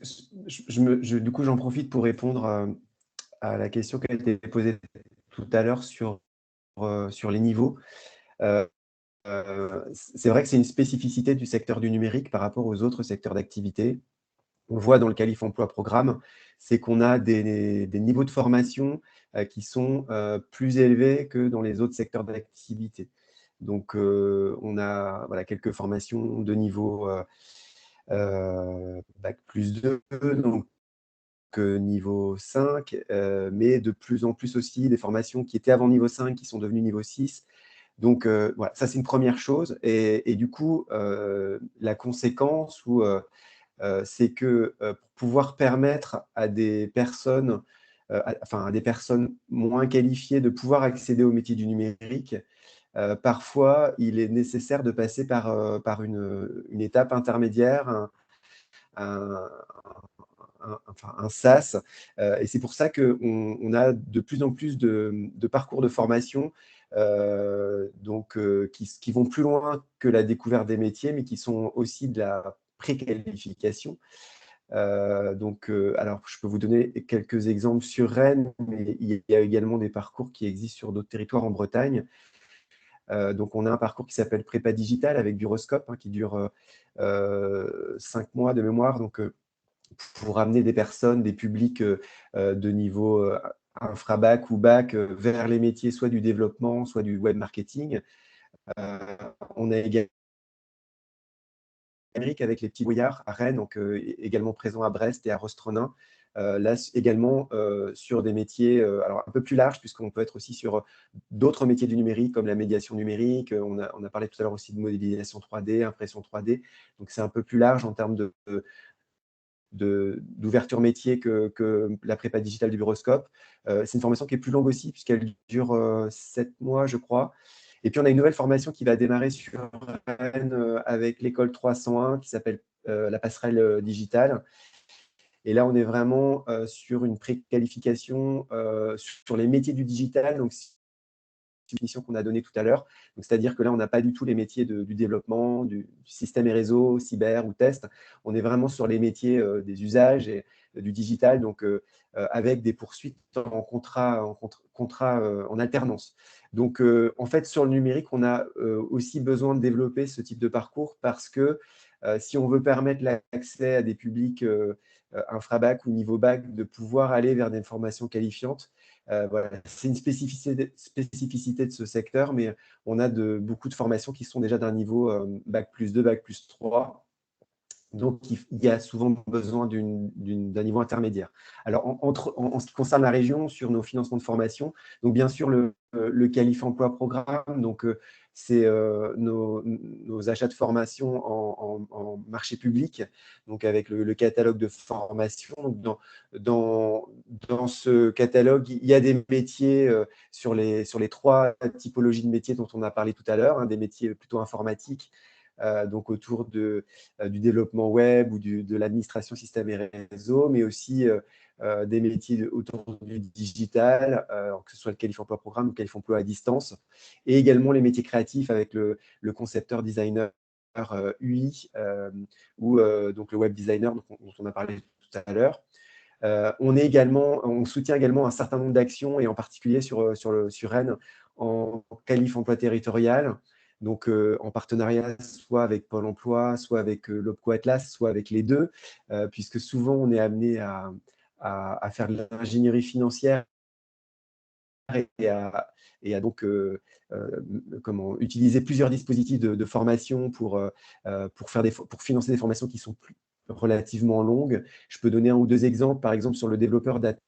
du coup, j'en profite pour répondre à la question qui a été posée tout à l'heure sur les niveaux. C'est vrai que c'est une spécificité du secteur du numérique par rapport aux autres secteurs d'activité. On voit dans le qualif emploi programme, c'est qu'on a des niveaux de formation qui sont plus élevés que dans les autres secteurs d'activité. Donc, on a voilà, quelques formations de niveau Bac plus 2, donc niveau 5, mais de plus en plus aussi des formations qui étaient avant niveau 5, qui sont devenues niveau 6. Donc, voilà, ça, c'est une première chose. Et du coup, la conséquence, c'est que pour pouvoir permettre à des personnes, à des personnes moins qualifiées de pouvoir accéder au métier du numérique, parfois, il est nécessaire de passer par une étape intermédiaire, un SAS. Et c'est pour ça qu'on a de plus en plus de parcours de formation qui vont plus loin que la découverte des métiers, mais qui sont aussi de la préqualification. Alors, je peux vous donner quelques exemples sur Rennes, mais il y a également des parcours qui existent sur d'autres territoires en Bretagne. Donc, on a un parcours qui s'appelle Prépa Digital avec Duroscope, qui dure 5 mois de mémoire. Donc, pour amener des personnes, des publics de niveau infra-bac ou bac vers les métiers soit du développement, soit du web marketing. On a également numérique avec les petits brouillards à Rennes, donc également présents à Brest et à Rostronin. Là également sur des métiers alors un peu plus larges, puisqu'on peut être aussi sur d'autres métiers du numérique, comme la médiation numérique. On a parlé tout à l'heure aussi de modélisation 3D, impression 3D. Donc c'est un peu plus large en termes d'ouverture métier que la prépa digitale du Bureauscope. C'est une formation qui est plus longue aussi, puisqu'elle dure 7 mois, je crois. Et puis, on a une nouvelle formation qui va démarrer sur Rennes avec l'école 301 qui s'appelle la passerelle digitale. Et là, on est vraiment sur une préqualification sur les métiers du digital. Donc, c'est une définition qu'on a donnée tout à l'heure. C'est-à-dire que là, on n'a pas du tout les métiers du développement, du système et réseau, cyber ou test. On est vraiment sur les métiers des usages et du digital, donc avec des poursuites en contrat en alternance. Donc, en fait, sur le numérique, on a aussi besoin de développer ce type de parcours parce que si on veut permettre l'accès à des publics infra-bac ou niveau bac de pouvoir aller vers des formations qualifiantes, voilà. C'est une spécificité de ce secteur, mais on a beaucoup de formations qui sont déjà d'un niveau bac plus 2, bac plus 3. Donc, il y a souvent besoin d'un niveau intermédiaire. Alors, en ce qui concerne la région, sur nos financements de formation, donc bien sûr, le Qualif Emploi Programme, donc c'est nos achats de formation en marché public, donc avec le catalogue de formation. Donc dans ce catalogue, il y a des métiers sur les 3 typologies de métiers dont on a parlé tout à l'heure, hein, des métiers plutôt informatiques, donc autour du développement web ou de l'administration système et réseau, mais aussi des métiers autour du digital, que ce soit le Qualif Emploi Programme ou le Qualif Emploi à distance, et également les métiers créatifs avec le concepteur designer UI ou donc le web designer dont on a parlé tout à l'heure. On soutient également un certain nombre d'actions, et en particulier sur Rennes, en Qualif Emploi territorial, donc en partenariat soit avec Pôle emploi, soit avec l'Opco Atlas, soit avec les deux, puisque souvent on est amené à faire de l'ingénierie financière et à donc utiliser plusieurs dispositifs de formation pour financer des formations qui sont relativement longues. Je peux donner 1 ou 2 exemples. Par exemple, sur le développeur data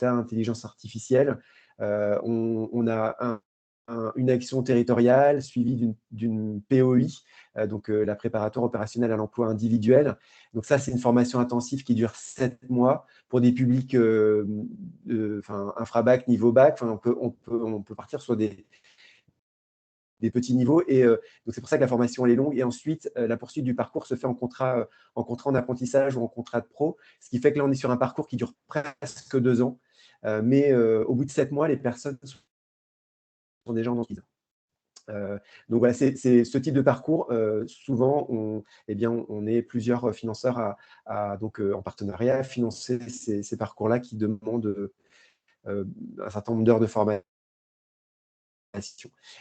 intelligence artificielle, on a une action territoriale suivie d'une POI, donc la préparatoire opérationnelle à l'emploi individuel. Donc ça, c'est une formation intensive qui dure 7 mois pour des publics infra-bac, niveau bac. Enfin, on peut partir sur des petits niveaux. Et donc, c'est pour ça que la formation elle est longue. Et ensuite, la poursuite du parcours se fait en contrat en apprentissage ou en contrat de pro, ce qui fait que là, on est sur un parcours qui dure presque 2 ans. Mais au bout de 7 mois, les personnes sont déjà en entreprise. Donc voilà, c'est ce type de parcours. Souvent, on est plusieurs financeurs donc, en partenariat à financer ces parcours-là qui demandent un certain nombre d'heures de formation.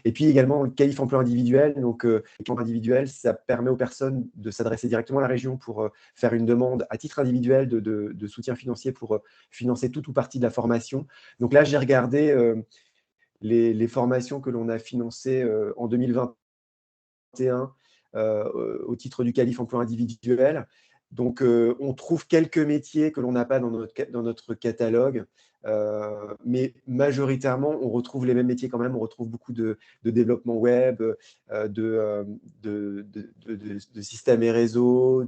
Et puis également le Qualif Emploi individuel. Donc, le Qualif individuel, ça permet aux personnes de s'adresser directement à la région pour faire une demande à titre individuel de soutien financier pour financer toute ou partie de la formation. Donc là, j'ai regardé les formations que l'on a financées en 2021 au titre du Qualif Emploi individuel. Donc, on trouve quelques métiers que l'on n'a pas dans notre catalogue, mais majoritairement, on retrouve les mêmes métiers quand même. On retrouve beaucoup de développement web, de systèmes et réseaux,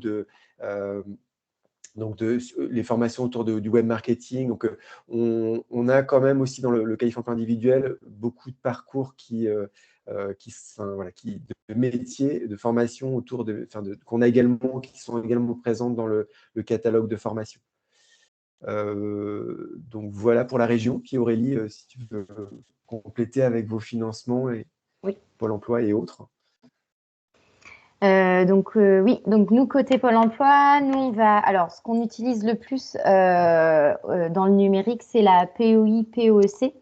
donc les formations autour du web marketing. Donc, on a quand même aussi dans le Qualif Emploi individuel beaucoup de parcours de métiers, de formations autour qui sont également présentes dans le catalogue de formation. Donc voilà pour la région. Puis Aurélie, si tu veux compléter avec vos financements et Oui. Pôle emploi et autres. Oui, donc nous, côté Pôle emploi, alors ce qu'on utilise le plus dans le numérique, c'est la POI-POEC,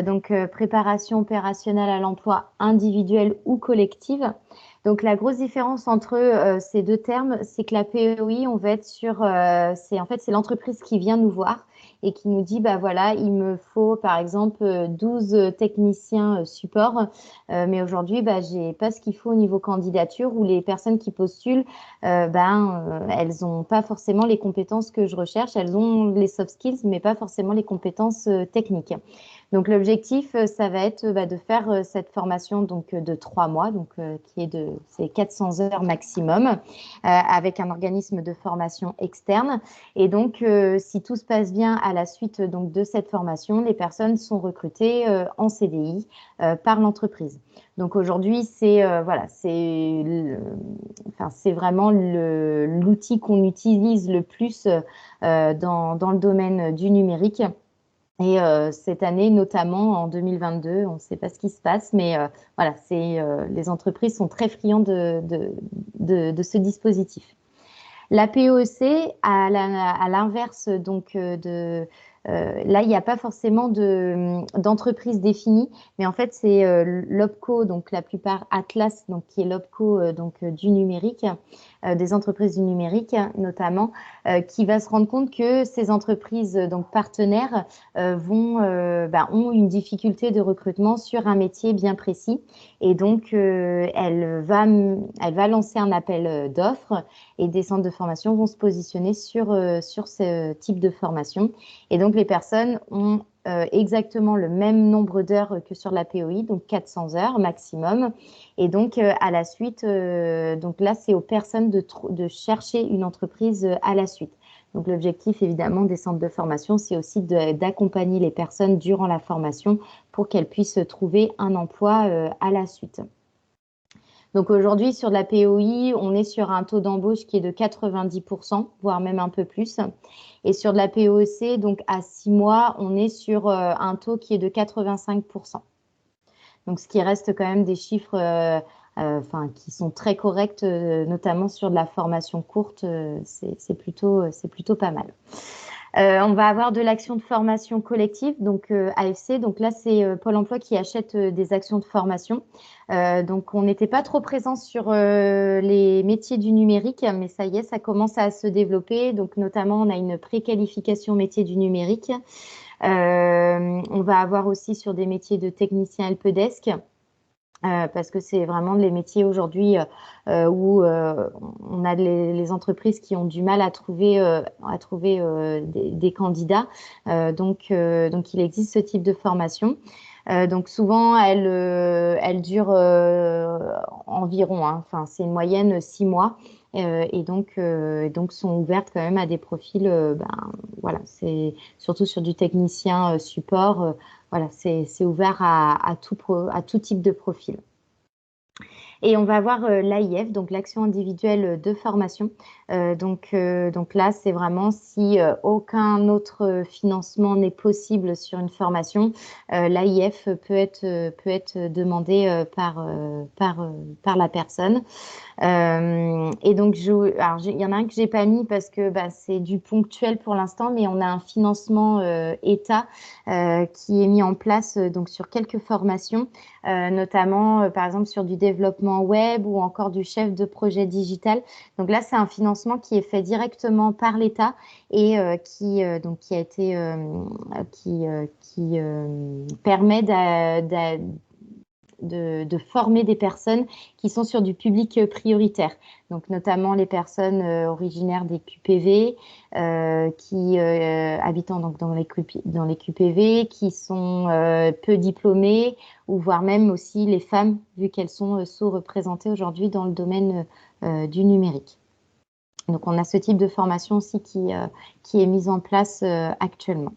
donc préparation opérationnelle à l'emploi individuelle ou collective. Donc la grosse différence entre ces 2 termes, c'est que la POI, on va être sur, c'est l'entreprise qui vient nous voir et qui nous dit, bah voilà, il me faut par exemple 12 techniciens support, mais aujourd'hui, bah, j'ai pas ce qu'il faut au niveau candidature, ou les personnes qui postulent, elles n'ont pas forcément les compétences que je recherche, elles ont les soft skills, mais pas forcément les compétences techniques. Donc l'objectif, ça va être de faire cette formation donc de 3 mois, donc c'est 400 heures maximum, avec un organisme de formation externe. Et donc, si tout se passe bien à la suite donc de cette formation, les personnes sont recrutées en CDI par l'entreprise. Donc aujourd'hui, c'est vraiment l'outil qu'on utilise le plus dans le domaine du numérique. Et cette année, notamment en 2022, on ne sait pas ce qui se passe, mais voilà, les entreprises sont très friandes de ce dispositif. La POEC, à l'inverse donc là, il n'y a pas forcément d'entreprise définie, mais en fait, c'est l'OPCO, donc la plupart Atlas, donc qui est l'OPCO du numérique, des entreprises du numérique notamment, qui va se rendre compte que ces entreprises donc partenaires ont une difficulté de recrutement sur un métier bien précis, et donc elle va lancer un appel d'offres, et des centres de formation vont se positionner sur ce type de formation. Et donc, les personnes ont exactement le même nombre d'heures que sur la POI, donc 400 heures maximum. Et donc, à la suite, donc là, c'est aux personnes de chercher une entreprise à la suite. Donc, l'objectif, évidemment, des centres de formation, c'est aussi d'accompagner les personnes durant la formation pour qu'elles puissent trouver un emploi à la suite. Donc aujourd'hui, sur la POI, on est sur un taux d'embauche qui est de 90%, voire même un peu plus. Et sur de la POEC, donc à 6 mois, on est sur un taux qui est de 85%. Donc ce qui reste quand même des chiffres qui sont très corrects, notamment sur de la formation courte, c'est plutôt pas mal. On va avoir de l'action de formation collective, donc AFC. Donc là, c'est Pôle emploi qui achète des actions de formation. Donc on n'était pas trop présent sur les métiers du numérique, mais ça y est, ça commence à se développer. Donc notamment, on a une préqualification métier du numérique. On va avoir aussi sur des métiers de technicien helpdesk. Parce que c'est vraiment les métiers aujourd'hui où on a les entreprises qui ont du mal à trouver des candidats. Donc il existe ce type de formation. Donc souvent, elle dure environ, c'est une moyenne 6 mois. Et donc sont ouvertes quand même à des profils, c'est surtout sur du technicien support. C'est ouvert à tout type de profil. Et on va voir l'AIF, donc l'action individuelle de formation. Donc là, c'est vraiment si aucun autre financement n'est possible sur une formation, l'AIF peut être demandé par la personne. Et donc, il y en a un que j'ai pas mis parce que c'est du ponctuel pour l'instant, mais on a un financement État qui est mis en place donc sur quelques formations, notamment par exemple sur du développement web ou encore du chef de projet digital. Donc là, c'est un financement qui est fait directement par l'État et qui permet de former des personnes qui sont sur du public prioritaire, donc notamment les personnes originaires des QPV, qui habitant donc dans les QPV, qui sont peu diplômées, ou voire même aussi les femmes, vu qu'elles sont sous-représentées aujourd'hui dans le domaine du numérique. Donc on a ce type de formation aussi qui est mise en place actuellement.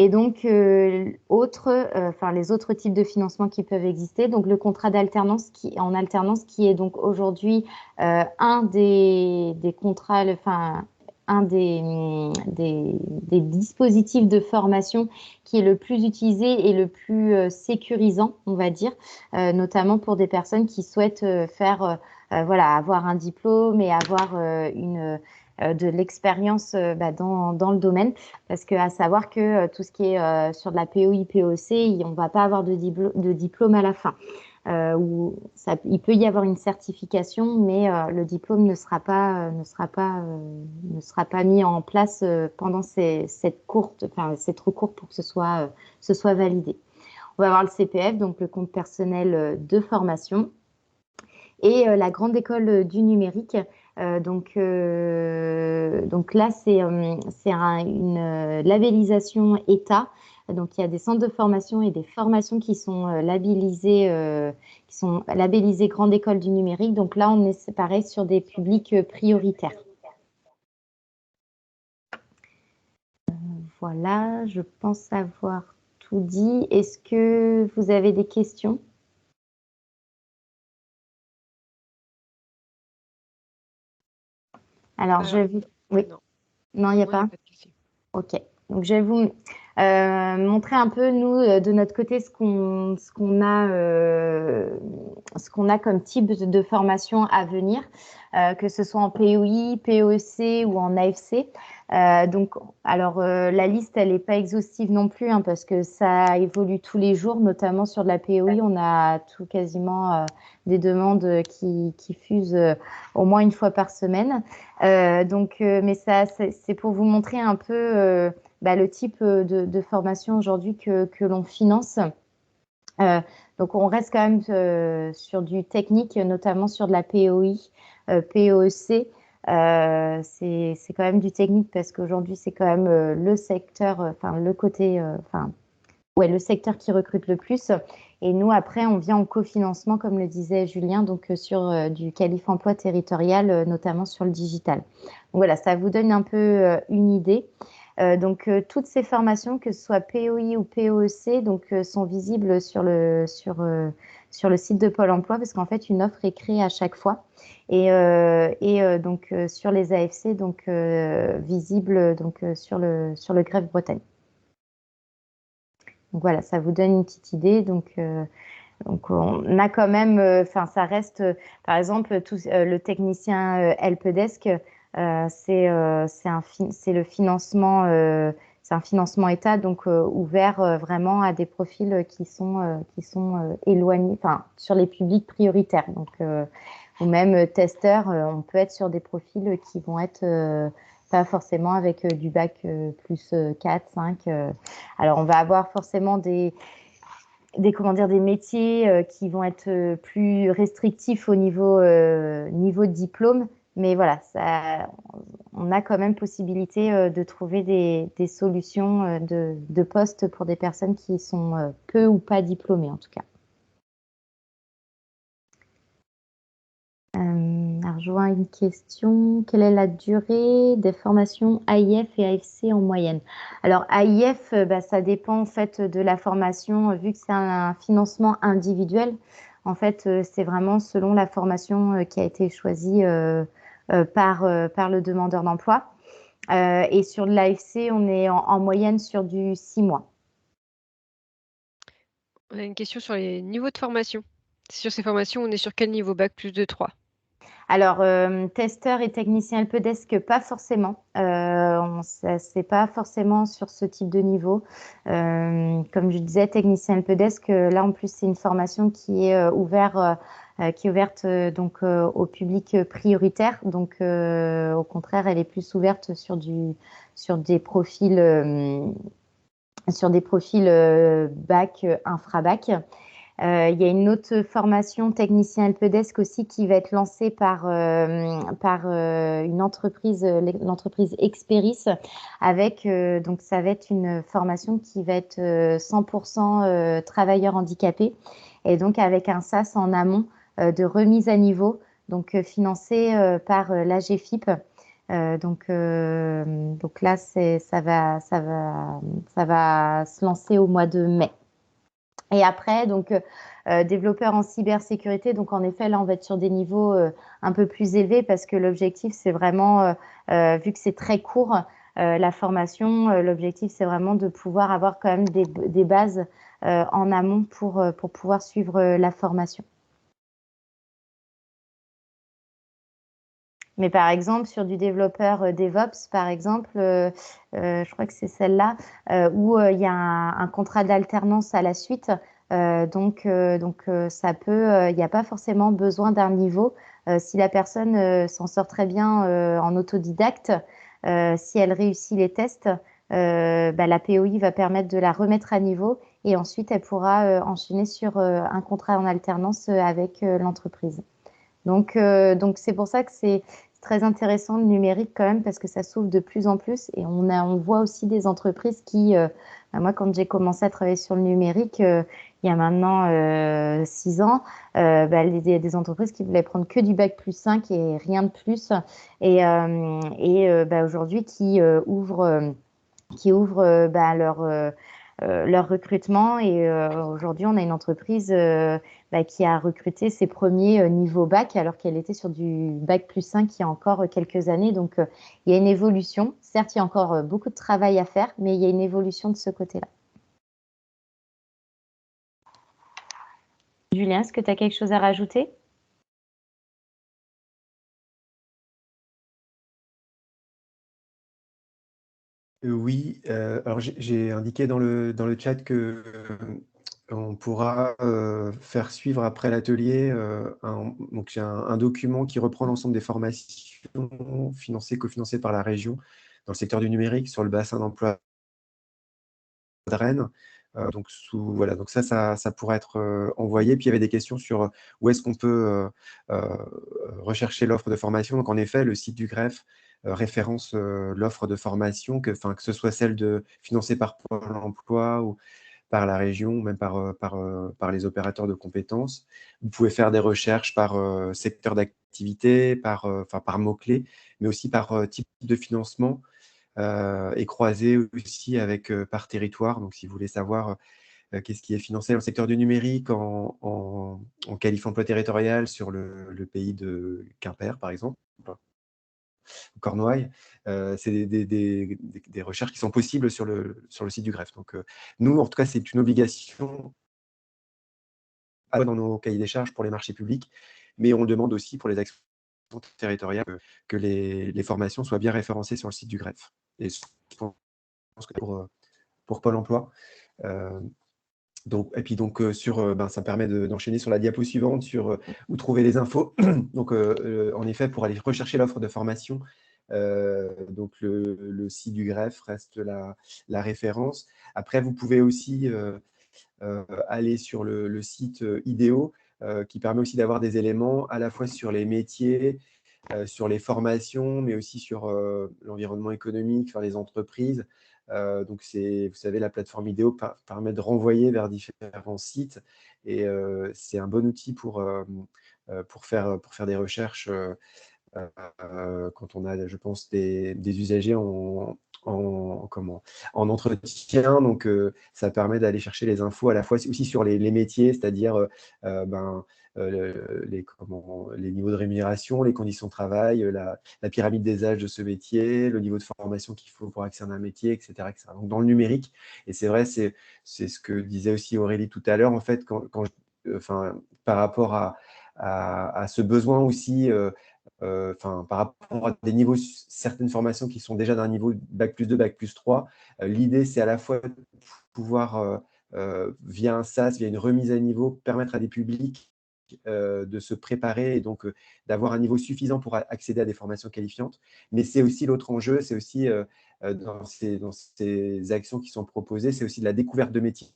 Et donc, les autres types de financement qui peuvent exister, donc le contrat d'alternance en alternance qui est donc aujourd'hui un des contrats, un des dispositifs de formation qui est le plus utilisé et le plus sécurisant, on va dire, notamment pour des personnes qui souhaitent avoir un diplôme et avoir de l'expérience dans le domaine, parce qu'à savoir que tout ce qui est sur de la POI, POC, on ne va pas avoir de diplôme à la fin. où il peut y avoir une certification, mais le diplôme ne sera pas mis en place pendant c'est trop court pour que ce soit validé. On va avoir le CPF, donc le compte personnel de formation, et la grande école du numérique. Donc là, c'est une labellisation État. Donc, il y a des centres de formation et des formations qui sont labellisées grande école du numérique. Donc là, on est séparé sur des publics prioritaires. Voilà, je pense avoir tout dit. Est-ce que vous avez des questions? Alors, je vais vous... Oui. Non, il n'y a pas. Ok. Donc, je vais vous montrer un peu, nous, de notre côté, ce qu'on a comme type de formation à venir, que ce soit en POI, POEC ou en AFC. Donc, alors, la liste, elle n'est pas exhaustive non plus, hein, parce que ça évolue tous les jours, notamment sur de la POI. On a quasiment des demandes qui fusent au moins une fois par semaine. Mais ça, c'est pour vous montrer un peu le type de formation aujourd'hui que l'on finance. Donc, on reste quand même sur du technique, notamment sur de la POI, POEC. C'est quand même du technique parce qu'aujourd'hui, c'est quand même le secteur, le secteur qui recrute le plus. Et nous, après, on vient en cofinancement, comme le disait Julien, donc sur du qualif emploi territorial, notamment sur le digital. Donc voilà, ça vous donne un peu une idée. Toutes ces formations, que ce soit POI ou POEC, sont visibles sur le site de Pôle emploi, parce qu'en fait, une offre est créée à chaque fois. Et sur les AFC, visible sur le Greffe Bretagne. Donc voilà, ça vous donne une petite idée. Donc on a quand même, ça reste, par exemple, le technicien helpdesk, c'est le financement, c'est un financement État, donc ouvert vraiment à des profils qui sont éloignés, sur les publics prioritaires. Donc ou même testeur, on peut être sur des profils qui vont être pas forcément avec du bac plus 4, 5. Alors, on va avoir forcément des métiers qui vont être plus restrictifs au niveau de diplôme. Mais voilà, on a quand même possibilité de trouver des solutions de postes pour des personnes qui sont peu ou pas diplômées, en tout cas. Alors, je vois une question. Quelle est la durée des formations AIF et AFC en moyenne? Alors, AIF, ça dépend en fait de la formation, vu que c'est un financement individuel. En fait, c'est vraiment selon la formation qui a été choisie par le demandeur d'emploi. Et sur l'AFC, on est en moyenne sur du 6 mois. On a une question sur les niveaux de formation. Sur ces formations, on est sur quel niveau? Bac plus de 3? Alors, testeur et technicien helpdesk, pas forcément. C'est pas forcément sur ce type de niveau. Comme je disais, technicien helpdesk, là en plus c'est une formation qui est ouverte au public prioritaire. Donc, au contraire, elle est plus ouverte sur des profils bac, infra-bac. Il y a une autre formation technicien helpdesk aussi qui va être lancée par une entreprise, l'entreprise Experis, avec donc ça va être une formation qui va être 100% travailleurs handicapés, et donc avec un SAS en amont de remise à niveau, donc financé par l'AGFIP. Donc là, ça va se lancer au mois de mai. Et après, donc, développeur en cybersécurité, donc en effet, là, on va être sur des niveaux un peu plus élevés, parce que l'objectif, c'est vraiment, vu que c'est très court, la formation, l'objectif, c'est vraiment de pouvoir avoir quand même des bases en amont pour pouvoir suivre la formation. Mais par exemple, sur du développeur DevOps, par exemple, je crois que c'est celle-là, où il y a un contrat d'alternance à la suite. Ça peut, il n'y a pas forcément besoin d'un niveau. Si la personne s'en sort très bien en autodidacte, si elle réussit les tests, la POI va permettre de la remettre à niveau et ensuite elle pourra enchaîner sur un contrat en alternance avec l'entreprise. Donc c'est pour ça que c'est très intéressant le numérique quand même parce que ça s'ouvre de plus en plus et on voit aussi des entreprises qui, moi quand j'ai commencé à travailler sur le numérique il y a maintenant 6 ans, des entreprises qui voulaient prendre que du bac+5 et rien de plus aujourd'hui qui ouvrent leur recrutement. Et aujourd'hui, on a une entreprise qui a recruté ses premiers niveaux bac alors qu'elle était sur du bac+5 il y a encore quelques années. Donc, il y a une évolution. Certes, il y a encore beaucoup de travail à faire, mais il y a une évolution de ce côté-là. Julien, est-ce que tu as quelque chose à rajouter ? Oui, alors j'ai indiqué dans le chat que on pourra faire suivre après l'atelier donc j'ai un document qui reprend l'ensemble des formations financées, cofinancées par la région dans le secteur du numérique sur le bassin d'emploi de Rennes. Donc ça pourra être envoyé. Puis il y avait des questions sur où est-ce qu'on peut rechercher l'offre de formation. Donc en effet, le site du greffe référence l'offre de formation, que ce soit celle financée par Pôle emploi ou par la région, ou même par les opérateurs de compétences. Vous pouvez faire des recherches par secteur d'activité, par mots-clés, mais aussi par type de financement et croiser aussi par territoire. Donc, si vous voulez savoir qu'est-ce qui est financé dans le secteur du numérique en qualif emploi territorial sur le pays de Quimper, par exemple, Cornouailles, c'est des recherches qui sont possibles sur le site du greffe. Donc, nous, en tout cas, c'est une obligation dans nos cahiers des charges pour les marchés publics, mais on demande aussi pour les actions territoriales que les formations soient bien référencées sur le site du greffe. Et je pense que pour Pôle emploi. Ça permet d'enchaîner sur la diapo suivante, sur où trouver les infos. Donc, en effet, pour aller rechercher l'offre de formation, donc le site du greffe reste la référence. Après, vous pouvez aussi aller sur le site IDEO, qui permet aussi d'avoir des éléments à la fois sur les métiers, sur les formations, mais aussi sur l'environnement économique, les entreprises. Donc, vous savez, la plateforme IDEO permet de renvoyer vers différents sites et c'est un bon outil pour faire des recherches quand on a, je pense, des usagers en entretien. Donc, ça permet d'aller chercher les infos à la fois aussi sur les métiers, c'est-à-dire les niveaux de rémunération, les conditions de travail, la pyramide des âges de ce métier, le niveau de formation qu'il faut pour accéder à un métier, etc., etc. Donc, dans le numérique, et c'est vrai, c'est ce que disait aussi Aurélie tout à l'heure, en fait, par rapport à ce besoin aussi, par rapport à des niveaux, certaines formations qui sont déjà d'un niveau bac+2, bac+3, l'idée, c'est à la fois de pouvoir, via un SaaS, via une remise à niveau, permettre à des publics de se préparer et donc d'avoir un niveau suffisant pour accéder à des formations qualifiantes. Mais c'est aussi l'autre enjeu, c'est aussi dans ces actions qui sont proposées, c'est aussi de la découverte de métiers,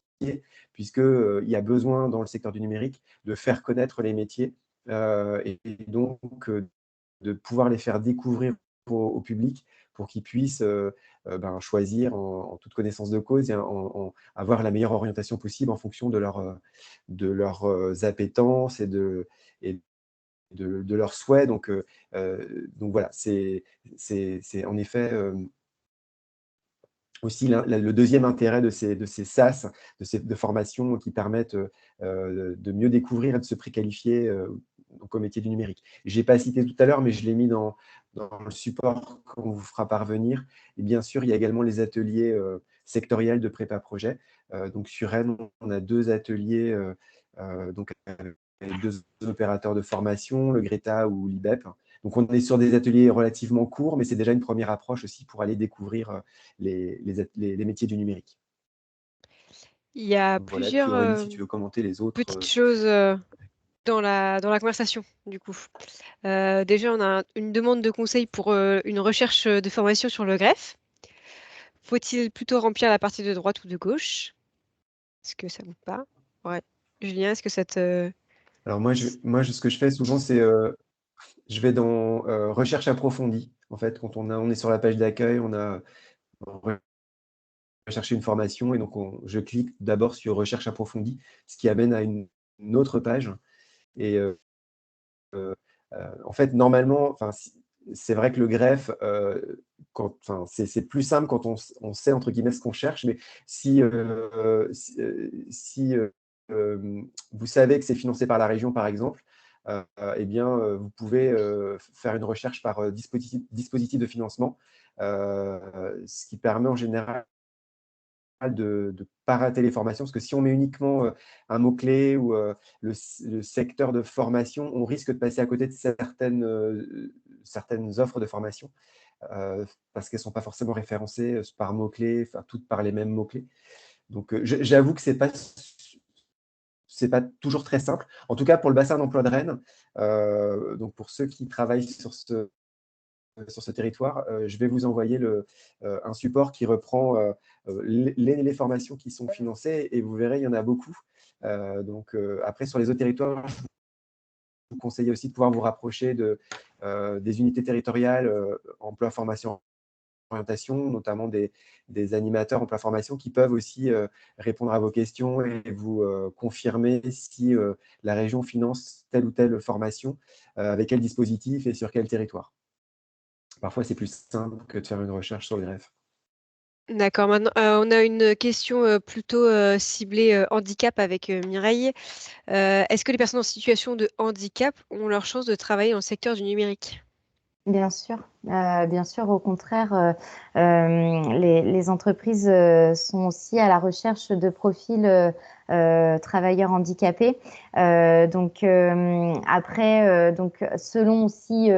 puisqu'il y a besoin dans le secteur du numérique de faire connaître les métiers et donc de pouvoir les faire découvrir au public pour qu'ils puissent choisir en toute connaissance de cause et avoir la meilleure orientation possible en fonction de leurs appétences et de leurs souhaits. Donc voilà, c'est en effet aussi le deuxième intérêt de ces SaaS, de formations qui permettent de mieux découvrir et de se préqualifier au métier du numérique. Je n'ai pas cité tout à l'heure, mais je l'ai mis dans le support qu'on vous fera parvenir. Et bien sûr, il y a également les ateliers sectoriels de prépa projet. Donc sur Rennes, on a 2 ateliers donc avec 2 opérateurs de formation, le Greta ou l'IBEP. Donc on est sur des ateliers relativement courts, mais c'est déjà une première approche aussi pour aller découvrir les métiers du numérique. Il y a Voilà, puis plusieurs Aurélie, si tu veux commenter les autres. petites choses dans la conversation, du coup. Déjà, on a une demande de conseil pour une recherche de formation sur le greffe. Faut-il plutôt remplir la partie de droite ou de gauche? Est-ce que ça vous parle? Ouais. Julien, est-ce que ça te... Alors ce que je fais souvent, c'est je vais dans recherche approfondie. En fait, quand on est sur la page d'accueil, on rechercher une formation et donc je clique d'abord sur recherche approfondie, ce qui amène à une autre page. Et en fait, normalement, c'est vrai que le greffe, c'est plus simple quand on sait entre guillemets ce qu'on cherche, mais si vous savez que c'est financé par la région, par exemple, eh bien, vous pouvez faire une recherche par dispositif de financement, ce qui permet en général de ne pas rater les formations, parce que si on met uniquement un mot-clé ou le secteur de formation, on risque de passer à côté de certaines offres de formation, parce qu'elles ne sont pas forcément référencées par mots-clés, toutes par les mêmes mots-clés. Donc, j'avoue que ce n'est pas toujours très simple. En tout cas, pour le bassin d'emploi de Rennes, donc pour ceux qui travaillent sur ce territoire, je vais vous envoyer un support qui reprend les formations qui sont financées et vous verrez, il y en a beaucoup. Après, sur les autres territoires, je vous conseille aussi de pouvoir vous rapprocher des unités territoriales emploi, formation, orientation, notamment des animateurs emploi, formation qui peuvent aussi répondre à vos questions et vous confirmer si la région finance telle ou telle formation, avec quel dispositif et sur quel territoire. Parfois, c'est plus simple que de faire une recherche sur le greffe. D'accord. Maintenant, on a une question plutôt ciblée handicap avec Mireille. Est-ce que les personnes en situation de handicap ont leur chance de travailler dans le secteur du numérique? Bien sûr, au contraire, les entreprises sont aussi à la recherche de profils travailleurs handicapés. Après, selon aussi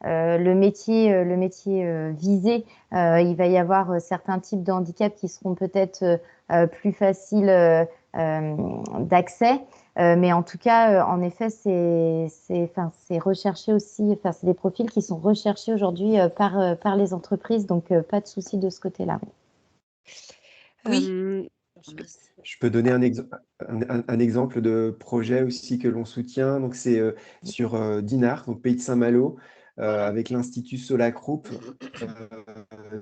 le métier visé, il va y avoir certains types de handicaps qui seront peut-être plus faciles d'accès. Mais en tout cas, en effet, c'est recherché aussi, c'est des profils qui sont recherchés aujourd'hui par les entreprises, donc pas de souci de ce côté-là. Oui. Je peux donner un exemple de projet aussi que l'on soutient. Donc, c'est sur Dinard, donc Pays de Saint-Malo, avec l'Institut Solacroupe.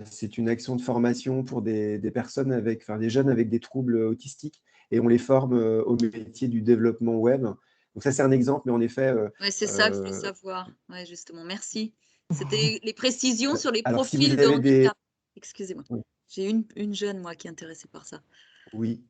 C'est une action de formation pour des personnes des jeunes avec des troubles autistiques et on les forme au métier du développement web. Donc, ça, c'est un exemple, mais en effet. C'est ça que je voulais savoir. Ouais, justement, merci. C'était les précisions sur les Alors, si profils vous de avez handicap. Excusez-moi. Oui. J'ai une jeune, moi, qui est intéressée par ça. Oui.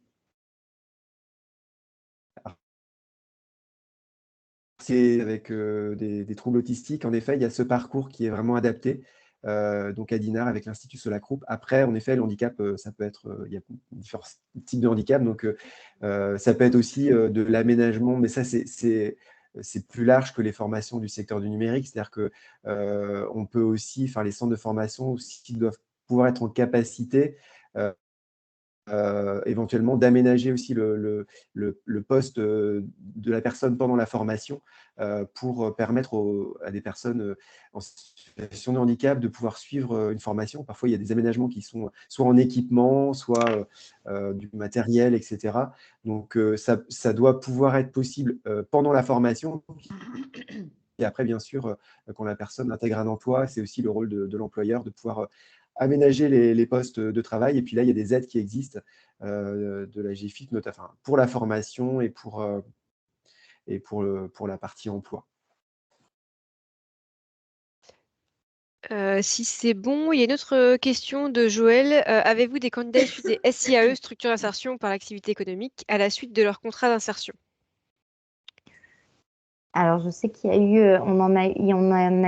C'est avec des troubles autistiques. En effet, il y a ce parcours qui est vraiment adapté, donc à Dinard avec l'Institut Solacroupe. Après, en effet, le handicap, ça peut être, il y a différents types de handicap, donc ça peut être aussi de l'aménagement, mais ça, c'est plus large que les formations du secteur du numérique, c'est-à-dire que on peut aussi, les centres de formation aussi qui doivent pouvoir être en capacité éventuellement d'aménager aussi le poste de la personne pendant la formation pour permettre à des personnes en situation de handicap de pouvoir suivre une formation. Parfois, il y a des aménagements qui sont soit en équipement, soit du matériel, etc. Donc, ça doit pouvoir être possible pendant la formation. Et après, bien sûr, quand la personne intègre un emploi, c'est aussi le rôle de l'employeur de pouvoir aménager les postes de travail. Et puis là, il y a des aides qui existent de la GFIP, notamment pour la formation et pour la partie emploi. Si c'est bon, il y a une autre question de Joël. Avez-vous des candidats issus des SIAE, structures d'insertion par l'activité économique, à la suite de leur contrat d'insertion? Alors, je sais qu'il y a eu, on en a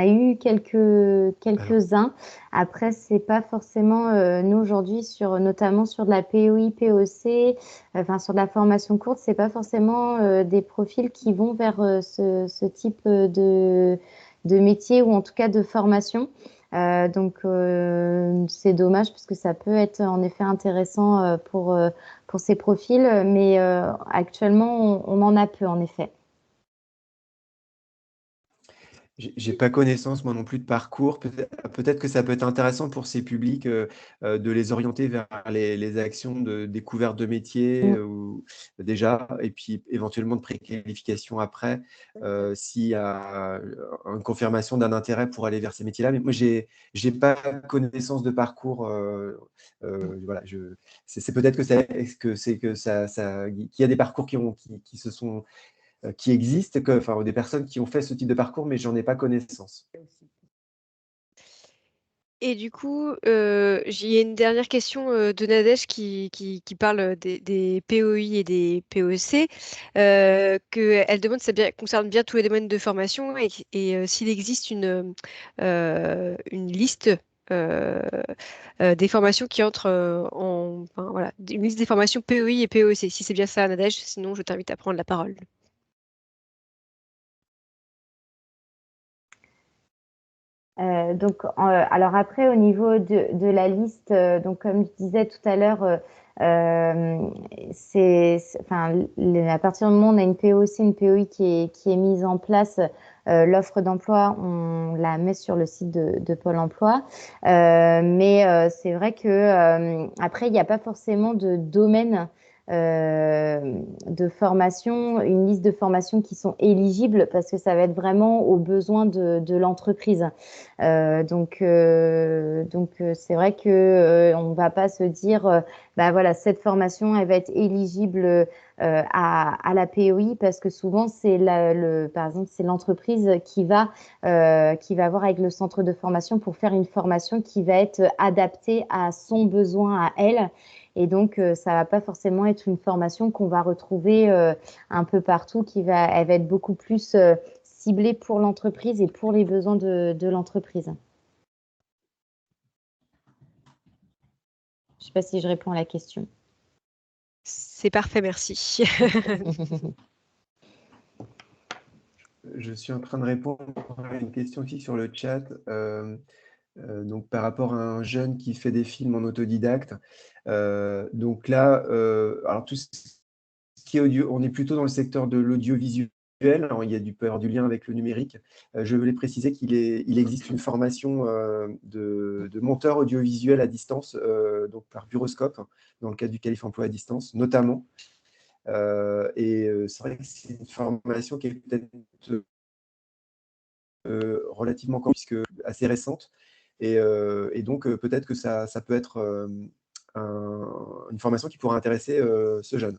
eu quelques-uns. Après, c'est pas forcément nous aujourd'hui notamment sur de la POI, POC, sur de la formation courte, c'est pas forcément des profils qui vont vers ce type de métier ou en tout cas de formation. Donc, c'est dommage parce que ça peut être en effet intéressant pour ces profils, mais actuellement, on en a peu en effet. J'ai pas connaissance, moi non plus, de parcours. Peut-être que ça peut être intéressant pour ces publics de les orienter vers les actions de découverte de métiers ou, déjà, et puis éventuellement de préqualification après, s'il y a une confirmation d'un intérêt pour aller vers ces métiers-là. Mais moi, j'ai pas connaissance de parcours. Voilà, c'est peut-être qu'il y a des parcours qui se sont qui existent, enfin, des personnes qui ont fait ce type de parcours, mais j'en ai pas connaissance. Et du coup, j'ai une dernière question de Nadège qui parle des POI et des POC, qu'elle demande si ça concerne bien tous les domaines de formation et s'il existe une liste des formations qui entrent enfin, voilà, une liste des formations POI et POC. Si c'est bien ça, Nadège, sinon je t'invite à prendre la parole. Donc, alors après, au niveau de la liste, donc comme je disais tout à l'heure, enfin, à partir du moment où on a une POC, une POI qui est mise en place, l'offre d'emploi, on la met sur le site de Pôle emploi. Mais c'est vrai que après, il n'y a pas forcément de domaine de formation, une liste de formations qui sont éligibles parce que ça va être vraiment aux besoins de l'entreprise. Donc, c'est vrai que on va pas se dire, bah voilà, cette formation, elle va être éligible à la POI parce que souvent c'est par exemple, c'est l'entreprise qui va voir avec le centre de formation pour faire une formation qui va être adaptée à son besoin à elle. Et donc, ça va pas forcément être une formation qu'on va retrouver un peu partout, elle va être beaucoup plus ciblée pour l'entreprise et pour les besoins de l'entreprise. Je ne sais pas si je réponds à la question. C'est parfait, merci. Je suis en train de répondre à une question aussi sur le chat. Donc, par rapport à un jeune qui fait des films en autodidacte. Donc là, alors tout ce qui est audio, on est plutôt dans le secteur de l'audiovisuel. Alors, il peut y avoir du lien avec le numérique. Je voulais préciser il existe une formation de monteur audiovisuel à distance, donc par Buroscope, dans le cadre du Qualif Emploi à distance, notamment. Et c'est vrai que c'est une formation qui est peut-être relativement puisque assez récente. Et donc, peut-être que ça peut être une formation qui pourrait intéresser ce jeune.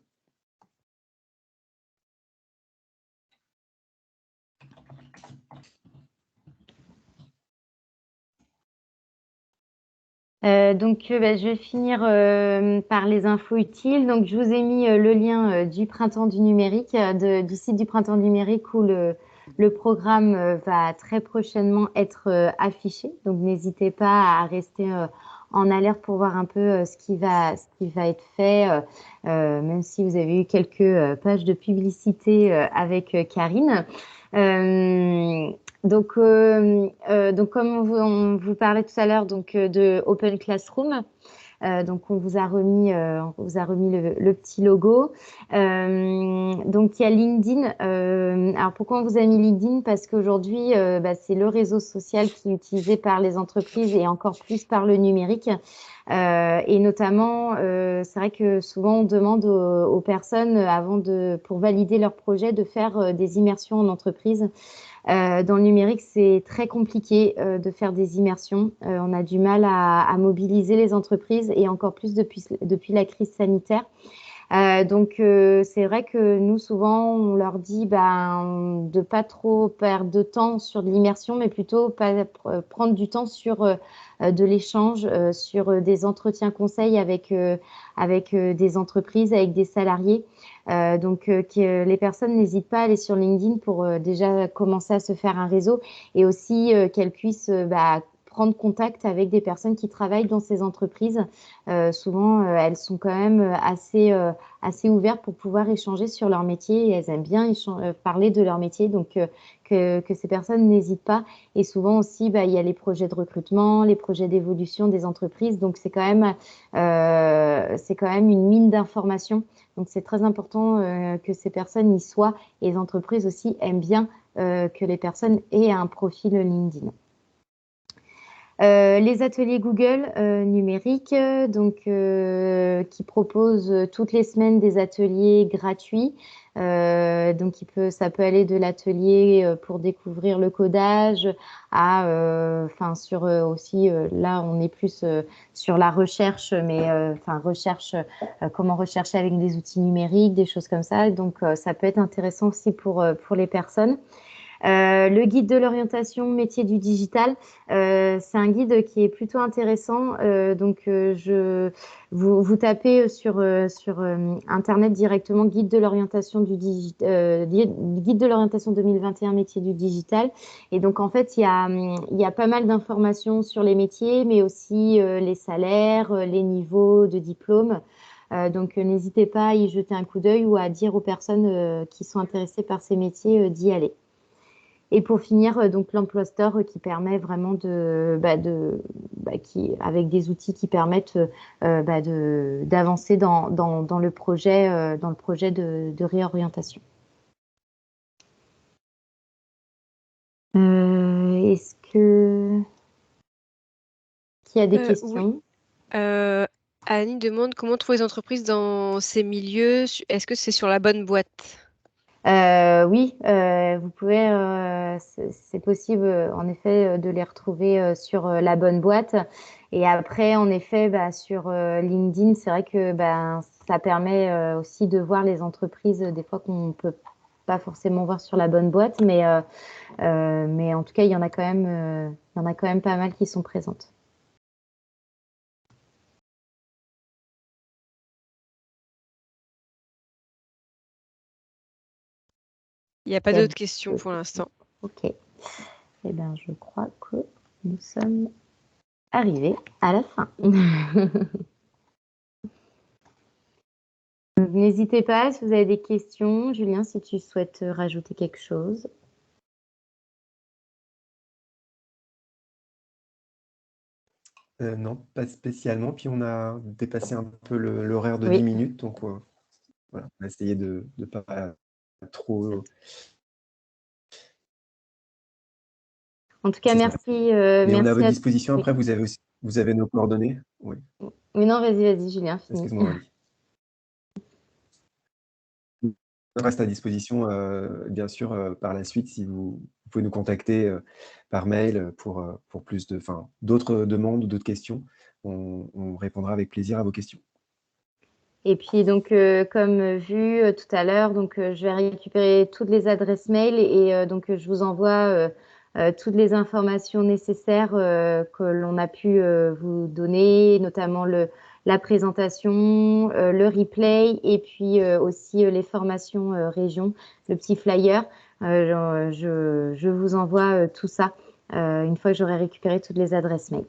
Donc, je vais finir par les infos utiles. Donc, je vous ai mis le lien du Printemps du numérique, du site du Printemps du numérique où le programme va très prochainement être affiché. Donc, n'hésitez pas à rester en alerte pour voir un peu ce qui va être fait, même si vous avez eu quelques pages de publicité avec Karine. Donc, comme on vous parlait tout à l'heure de Open Classroom, donc on vous a remis le petit logo. Donc il y a LinkedIn. Alors pourquoi on vous a mis LinkedIn? Parce qu'aujourd'hui, c'est le réseau social qui est utilisé par les entreprises et encore plus par le numérique. Et notamment, c'est vrai que souvent on demande aux personnes pour valider leur projet de faire des immersions en entreprise. Dans le numérique, c'est très compliqué de faire des immersions. On a du mal à mobiliser les entreprises et encore plus depuis la crise sanitaire. Donc, c'est vrai que nous, souvent, on leur dit de pas trop perdre de temps sur de l'immersion, mais plutôt prendre du temps sur de l'échange, sur des entretiens conseils avec des entreprises, avec des salariés. Donc, que les personnes n'hésitent pas à aller sur LinkedIn pour déjà commencer à se faire un réseau et aussi qu'elles puissent prendre contact avec des personnes qui travaillent dans ces entreprises. Souvent, elles sont quand même assez ouvertes pour pouvoir échanger sur leur métier et elles aiment bien parler de leur métier. Donc, que ces personnes n'hésitent pas. Et souvent aussi, il y a les projets de recrutement, les projets d'évolution des entreprises. Donc, c'est quand même une mine d'informations. Donc, c'est très important que ces personnes y soient. Et les entreprises aussi aiment bien que les personnes aient un profil LinkedIn. Les ateliers Google numériques, qui proposent toutes les semaines des ateliers gratuits. Donc, ça peut aller de l'atelier pour découvrir le codage à, aussi, là, on est plus sur la recherche, mais comment rechercher avec des outils numériques, des choses comme ça. Donc, ça peut être intéressant aussi pour les personnes. Le guide de l'orientation métier du digital, c'est un guide qui est plutôt intéressant. Vous tapez sur Internet directement guide de l'orientation guide de l'orientation 2021 métier du digital. Et donc, en fait, il y a pas mal d'informations sur les métiers, mais aussi les salaires, les niveaux de diplôme. Donc, n'hésitez pas à y jeter un coup d'œil ou à dire aux personnes qui sont intéressées par ces métiers d'y aller. Et pour finir, donc l'Emploi Store qui permet vraiment avec des outils qui permettent d'avancer dans le projet de réorientation. Est-ce qu'il y a des questions? Oui. Annie demande comment trouver des entreprises dans ces milieux. Est-ce que c'est sur la bonne boîte? Oui, vous pouvez, c'est possible en effet de les retrouver sur la bonne boîte. Et après, en effet, sur LinkedIn, c'est vrai que ça permet aussi de voir les entreprises des fois qu'on peut pas forcément voir sur la bonne boîte, mais en tout cas, il y en a quand même pas mal qui sont présentes. Il n'y a pas d'autres questions pour l'instant. Ok. Eh bien, je crois que nous sommes arrivés à la fin. N'hésitez pas si vous avez des questions. Julien, si tu souhaites rajouter quelque chose. Non, pas spécialement. Puis on a dépassé un peu l'horaire de 10 minutes. Donc voilà, on va essayer de ne pas trop... En tout cas, merci. Mais merci on est à votre disposition. Après, vous avez nos coordonnées. Oui. Mais non, vas-y, Julien. Excuse-moi, Aurélie. On reste à disposition, bien sûr, par la suite, si vous pouvez nous contacter par mail pour d'autres demandes ou d'autres questions. On répondra avec plaisir à vos questions. Et puis, donc, comme vu tout à l'heure, je vais récupérer toutes les adresses mail et donc, je vous envoie toutes les informations nécessaires que l'on a pu vous donner, notamment la présentation, le replay et puis aussi les formations région, le petit flyer. Je vous envoie tout ça une fois que j'aurai récupéré toutes les adresses mail.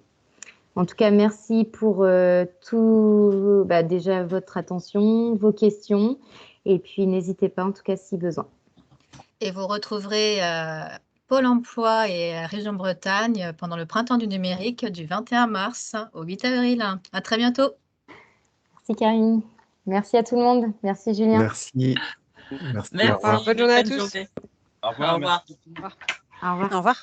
En tout cas, merci pour déjà votre attention, vos questions. Et puis, n'hésitez pas, en tout cas, si besoin. Et vous retrouverez Pôle emploi et Région Bretagne pendant le printemps du numérique du 21 mars au 8 avril. À très bientôt. Merci, Karine. Merci à tout le monde. Merci, Julien. Merci. Merci. Bonne journée à tous. Au revoir. Au revoir. Au revoir. Au revoir.